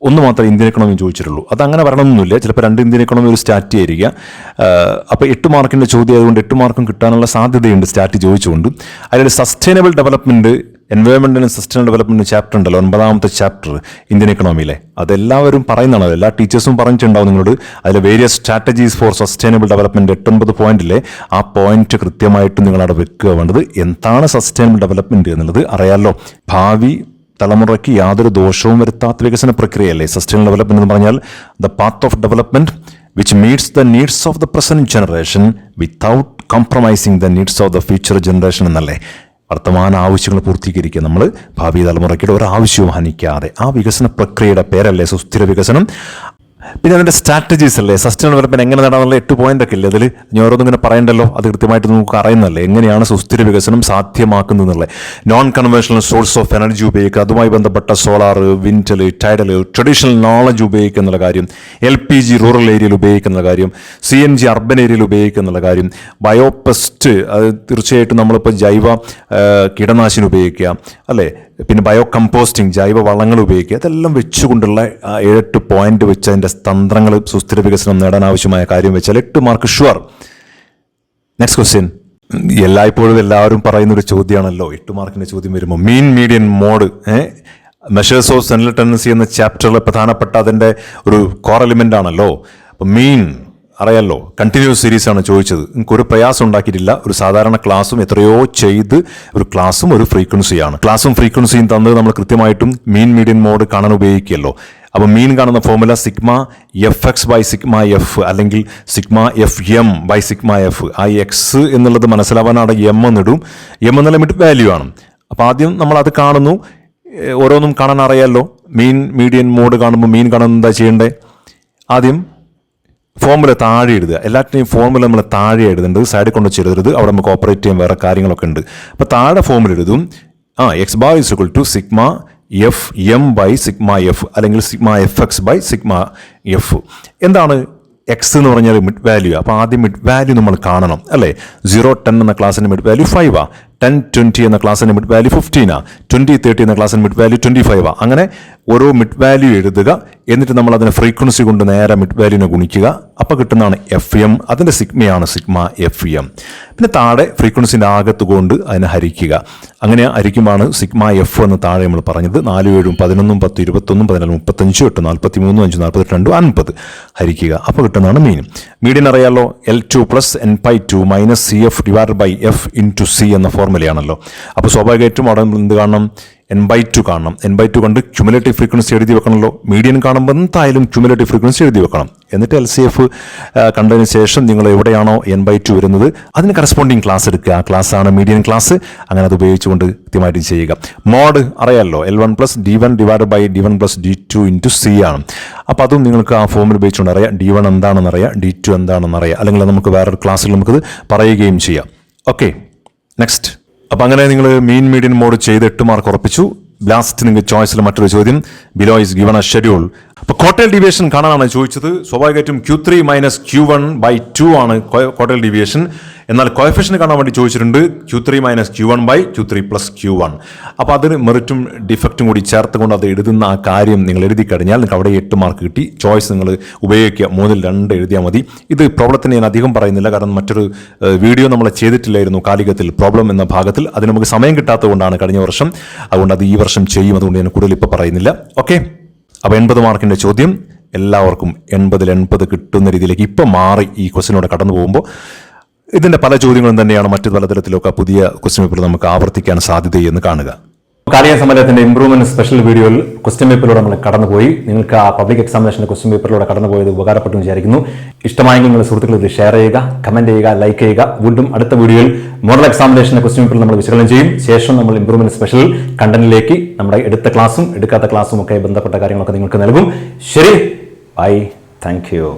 1 മാത്രമേ ഇന്ത്യൻ എക്കണോമി ചോദിച്ചിട്ടുള്ളൂ. അതങ്ങനെ വരണമെന്നൊന്നുമില്ല, ചിലപ്പോൾ 2 ഇന്ത്യൻ എക്കണോമി ഒരു സ്റ്റാറ്റി ആയിരിക്കുക. അപ്പോൾ 8 മാർക്കിൻ്റെ ചോദ്യം ആയതുകൊണ്ട് 8 മാർക്കും കിട്ടാനുള്ള സാധ്യതയുണ്ട് സ്റ്റാറ്റി ചോദിച്ചുകൊണ്ട്. അതിൽ sustainable development, environment and sustainable development chapter ഉണ്ടല്ലോ, 9ാമത്തെ ചാപ്റ്റർ ഇന്ത്യൻ എക്കണോമിയിലെ, അതെല്ലാവരും പറയുന്നതാണ്, എല്ലാ ടീച്ചേഴ്സും പറഞ്ഞിട്ടുണ്ടാവും നിങ്ങളോട്. അതിൽ various strategies four sustainable development 8-9 പോയിന്റിലെ ആ പോയിന്റ് കൃത്യമായിട്ട് നിങ്ങളവിടെ വെക്കുക വേണ്ടത്. എന്താണ് സസ്റ്റൈനബിൾ ഡെവലപ്മെൻറ്റ് എന്നുള്ളത് അറിയാമല്ലോ. ഭാവി തലമുറയ്ക്ക് യാതൊരു ദോഷവും വരുത്താത്ത വികസന പ്രക്രിയയല്ലേ സസ്റ്റൈനബിൾ ഡെവലപ്മെൻറ്റ് എന്ന് പറഞ്ഞാൽ. The path of development which meets the needs of the present generation without compromising the needs of the future generation എന്നല്ലേ. വർത്തമാന ആവശ്യങ്ങൾ പൂർത്തീകരിക്കുക നമ്മൾ, ഭാവി തലമുറയ്ക്കുടെ ഒരു ആവശ്യവും ഹനിക്കാതെ. ആ വികസന പ്രക്രിയയുടെ പേരല്ലേ സുസ്ഥിര വികസനം. പിന്നെ അതിൻ്റെ സ്ട്രാറ്റജീസ് അല്ലേ, സസ്റ്റൈനബിൾ ഡെവലപ്മെൻറ്റ് എങ്ങനെ നേടാനുള്ള 8 പോയിന്റ് ഒക്കെ ഇല്ലേ അതിൽ. ഞാൻ ഓരോന്നും ഇങ്ങനെ പറയണ്ടല്ലോ, അത് കൃത്യമായിട്ട് നമുക്ക് അറിയുന്നല്ലേ എങ്ങനെയാണ് സുസ്ഥിര വികസനം സാധ്യമാക്കുന്നതെന്നുള്ളത്. Non conventional source of energy ഉപയോഗിക്കുക, അതുമായി ബന്ധപ്പെട്ട solar, wind, tidal, traditional knowledge ഉപയോഗിക്കുക എന്നുള്ള കാര്യം, LPG റൂറൽ ഏരിയയിൽ ഉപയോഗിക്കുന്ന കാര്യം, CNG അർബൻ ഏരിയയിൽ ഉപയോഗിക്കുക കാര്യം, ബയോപെസ്റ്റ് അത് തീർച്ചയായിട്ടും നമ്മളിപ്പോൾ ജൈവ കീടനാശിനി ഉപയോഗിക്കുക അല്ലേ, പിന്നെ ബയോ കമ്പോസ്റ്റിംഗ് ജൈവ വളങ്ങൾ ഉപയോഗിക്കുക. ഇതെല്ലാം വെച്ചുകൊണ്ടുള്ള 7-8 പോയിന്റ് വെച്ച് അതിൻ്റെ തന്ത്രങ്ങൾ സുസ്ഥിര വികസനം നേടാൻ ആവശ്യമായ കാര്യം വെച്ചാൽ 8 മാർക്ക് ഷുവർ. Next question. എല്ലായ്പ്പോഴും എല്ലാവരും പറയുന്നൊരു ചോദ്യമാണല്ലോ 8 മാർക്കിൻ്റെ ചോദ്യം വരുമ്പോൾ, mean median mode measures of central tendency എന്ന ചാപ്റ്ററിലെ പ്രധാനപ്പെട്ട അതിൻ്റെ ഒരു കോർ എലിമെൻ്റ് ആണല്ലോ. അപ്പം മീൻ അറിയാലോ, കണ്ടിന്യൂസ് സീരീസ് ആണ് ചോദിച്ചത്. നിങ്ങൾക്ക് ഒരു പ്രയാസം ഉണ്ടാക്കിയിട്ടില്ല. ഒരു സാധാരണ ക്ലാസ്സും എത്രയോ ചെയ്ത് ഒരു ക്ലാസ്സും ഒരു ഫ്രീക്വൻസിയാണ്. ക്ലാസ്സും ഫ്രീക്വൻസിയും തന്നത് നമ്മൾ കൃത്യമായിട്ടും മീൻ മീഡിയൻ മോഡ് കാണാൻ ഉപയോഗിക്കുമല്ലോ. അപ്പോൾ മീൻ കാണുന്ന formula sigma F X by sigma F അല്ലെങ്കിൽ sigma F M by sigma F. ആ എക്സ് എന്നുള്ളത് മനസ്സിലാവാനാണ് എം എന്നിടും. എം എന്നുള്ള മിഡ് വാല്യൂ ആണ്. അപ്പോൾ ആദ്യം നമ്മൾ അത് കാണുന്നു. ഓരോന്നും കാണാൻ അറിയാമല്ലോ. മീൻ മീഡിയൻ മോഡ് കാണുമ്പോൾ മീൻ കാണുന്നത് എന്താ ചെയ്യേണ്ടത്? ആദ്യം ഫോർമുല താഴെ എഴുതുക. എല്ലാറ്റിനെയും ഫോർമുല നമ്മൾ താഴെ എഴുതേണ്ടത്, സൈഡിൽ കൊണ്ട് എഴുതരുത്. അവിടെ നമുക്ക് ഓപ്പറേറ്റ് ചെയ്യാൻ വേറെ കാര്യങ്ങളൊക്കെ ഉണ്ട്. അപ്പോൾ താഴെ ഫോർമുല എഴുതും. X bar is equal to sigma F M by sigma F അല്ലെങ്കിൽ sigma F X by sigma F. എന്താണ് എക്സ് എന്ന് പറഞ്ഞാൽ മിഡ് വാല്യൂ. അപ്പോൾ ആദ്യം മിഡ് വാല്യൂ നമ്മൾ കാണണം അല്ലേ. 0-10 എന്ന ക്ലാസ്സിൻ്റെ മിഡ് വാല്യൂ 5 10-20 എന്ന ക്ലാസ്സിൻ്റെ മിഡ് വാല്യൂ 15 20-30 എന്ന ക്ലാസ്സിൻ്റെ മിഡ് വാല്യൂ 25 അങ്ങനെ ഓരോ മിഡ് വാല്യൂ എഴുതുക. എന്നിട്ട് നമ്മൾ അതിനെ ഫ്രീക്വൻസി കൊണ്ട് നേരെ മിഡ് വാല്യൂനെ ഗുണിക്കുക. അപ്പോൾ കിട്ടുന്നതാണ് എഫ് എം. അതിൻ്റെ സിഗ്മയാണ് സിഗ്മ എഫ് എം. പിന്നെ താഴെ ഫ്രീക്വൻസിൻ്റെ ആകത്ത് കൊണ്ട് അതിനെ ഹരിക്കുക. അങ്ങനെ ഹരിക്കുമ്പോഴാണ് സിഗ്മ എഫ് എന്ന് താഴെ നമ്മൾ പറഞ്ഞത്. 4, 7, 11, 10, 21, 14, 35, 8, 43, 5, 42, 50 ഹരിക്കുക. അപ്പോൾ കിട്ടുന്നതാണ് മീൻ. മീഡിയൻ അറിയാലോ, L2 plus N/2 minus CF divide by F into C എന്ന ഫോർമുലയാണല്ലോ. അപ്പോൾ സ്വാഭാവികമായിട്ടും അവിടെ എന്ത് കാണണം? N/2 കാണണം. N/2 കണ്ട് ക്യുമുലേറ്റീവ് ഫ്രീക്വൻസി എഴുതി വെക്കണമല്ലോ. മീഡിയൻ കാണുമ്പോൾ എന്തായാലും ക്യുമുലേറ്റീവ് ഫ്രീക്വൻസി എഴുതി വെക്കണം. എന്നിട്ട് LCF കണ്ടതിന് ശേഷം നിങ്ങൾ എവിടെയാണോ N/2 വരുന്നത് അതിന് കറസ്പോണ്ടിങ് ക്ലാസ് എടുക്കുക. ആ ക്ലാസ്സാണ് മീഡിയൻ ക്ലാസ്. അങ്ങനെ അത് ഉപയോഗിച്ചുകൊണ്ട് കൃത്യമായിട്ട് ചെയ്യുക. മോഡ് അറിയാമല്ലോ, L1 plus D1 divide by D1 plus D2 into C ആണ്. അപ്പോൾ അതും നിങ്ങൾക്ക് ആ ഫോമിൽ ഉപയോഗിച്ചുകൊണ്ട് അറിയാം. D1 എന്താണെന്ന് അറിയാം, D2 എന്താണെന്ന് അറിയാം. അല്ലെങ്കിൽ നമുക്ക് വേറൊരു ക്ലാസ്സിൽ നമുക്കത് പറയുകയും ചെയ്യാം. Okay, next. അപ്പോൾ അങ്ങനെ നിങ്ങൾ മീൻ മീഡിയൻ മോഡ് ചെയ്ത് 8 മാർക്ക് ഉറപ്പിച്ചു. ലാസ്റ്റ് നിങ്ങൾക്ക് ചോയ്സിൽ മറ്റൊരു ചോദ്യം, below is given A schedule. അപ്പോൾ ക്വാർട്ടൈൽ ഡീവിയേഷൻ കാണാനാണ് ചോദിച്ചത്. സ്വാഭാവികമായിട്ടും Q3 മൈനസ് Q1 ബൈ 2 ആണ് ക്വാർട്ടൈൽ ഡീവിയേഷൻ. എന്നാൽ കോഎഫിഷ്യന്റ് കാണാൻ വേണ്ടി ചോദിച്ചിട്ടുണ്ട് Q3 minus Q1 by Q3 plus Q1. അപ്പോൾ അതിന് മെറിറ്റും ഡിഫക്റ്റും കൂടി ചേർത്തുകൊണ്ട് അത് എഴുതുന്ന ആ കാര്യം നിങ്ങൾ എഴുതി കഴിഞ്ഞാൽ നിങ്ങൾക്ക് അവിടെ 8 മാർക്ക് കിട്ടി. ചോയ്സ് നിങ്ങൾ ഉപയോഗിക്കുക. 3-ൽ 2 എഴുതിയാൽ മതി. ഇത് പ്രോബ്ലത്തിന് ഞാൻ അധികം പറയുന്നില്ല, കാരണം മറ്റൊരു വീഡിയോ നമ്മൾ ചെയ്തിട്ടില്ലായിരുന്നു കാലികത്തിൽ പ്രോബ്ലം എന്ന ഭാഗത്തിൽ. അതിന് നമുക്ക് സമയം കിട്ടാത്തത് കൊണ്ടാണ് കഴിഞ്ഞ വർഷം. അതുകൊണ്ട് അത് ഈ വർഷം ചെയ്യും. അതുകൊണ്ട് ഞാൻ കൂടുതൽ ഇപ്പോൾ പറയുന്നില്ല. ഓക്കെ, അപ്പോൾ 80 മാർക്കിൻ്റെ ചോദ്യം എല്ലാവർക്കും 80-ൽ 80 കിട്ടുന്ന രീതിയിലേക്ക് ഇപ്പം മാറി ഈ ക്വസ്റ്റിനോടെ കടന്നു പോകുമ്പോൾ. ഇതിൻ്റെ പല ചോദ്യങ്ങളും തന്നെയാണ് മറ്റു പലതരത്തിലൊക്കെ പുതിയ ക്വസ്റ്റ്യൻ പേപ്പർ നമുക്ക് ആവർത്തിക്കാൻ സാധ്യതയെന്ന് കാണുക. കാലിക സമരത്തിന്റെ ഇംപ്രൂവ്മെന്റ് സ്പെഷ്യൽ വീഡിയോയിൽ ക്വസ്റ്റ്യൻ പേപ്പറിലൂടെ നമ്മൾ കടന്നുപോയി. നിങ്ങൾക്ക് ആ പബ്ലിക് എക്സാമിനേഷന്റെ ക്വസ്റ്റ്യൻ പേപ്പറിലൂടെ കടന്നുപോയത് ഉപകാരപ്പെട്ടു വിചാരിക്കുന്നു. ഇഷ്ടമായെങ്കിൽ നിങ്ങൾ സുഹൃത്തുക്കൾ ഇത് ഷെയർ ചെയ്യുക, കമന്റ് ചെയ്യുക, ലൈക്ക് ചെയ്യുക. വീണ്ടും അടുത്ത വീഡിയോയിൽ മോഡൽ എക്സാമിനേഷന്റെ ക്വസ്റ്റ്യൻ പേപ്പർ നമ്മൾ വിശകലനം ചെയ്യും. ശേഷം നമ്മൾ ഇംപ്രൂവ്മെന്റ് സ്പെഷ്യൽ കണ്ടന്റിലേക്ക് നമ്മുടെ എടുത്ത ക്ലാസ്സും എടുക്കാത്ത ക്ലാസ്സും ഒക്കെ ബന്ധപ്പെട്ട കാര്യങ്ങളൊക്കെ നിങ്ങൾക്ക് നൽകും. ശരി, ബൈ, താങ്ക് യു.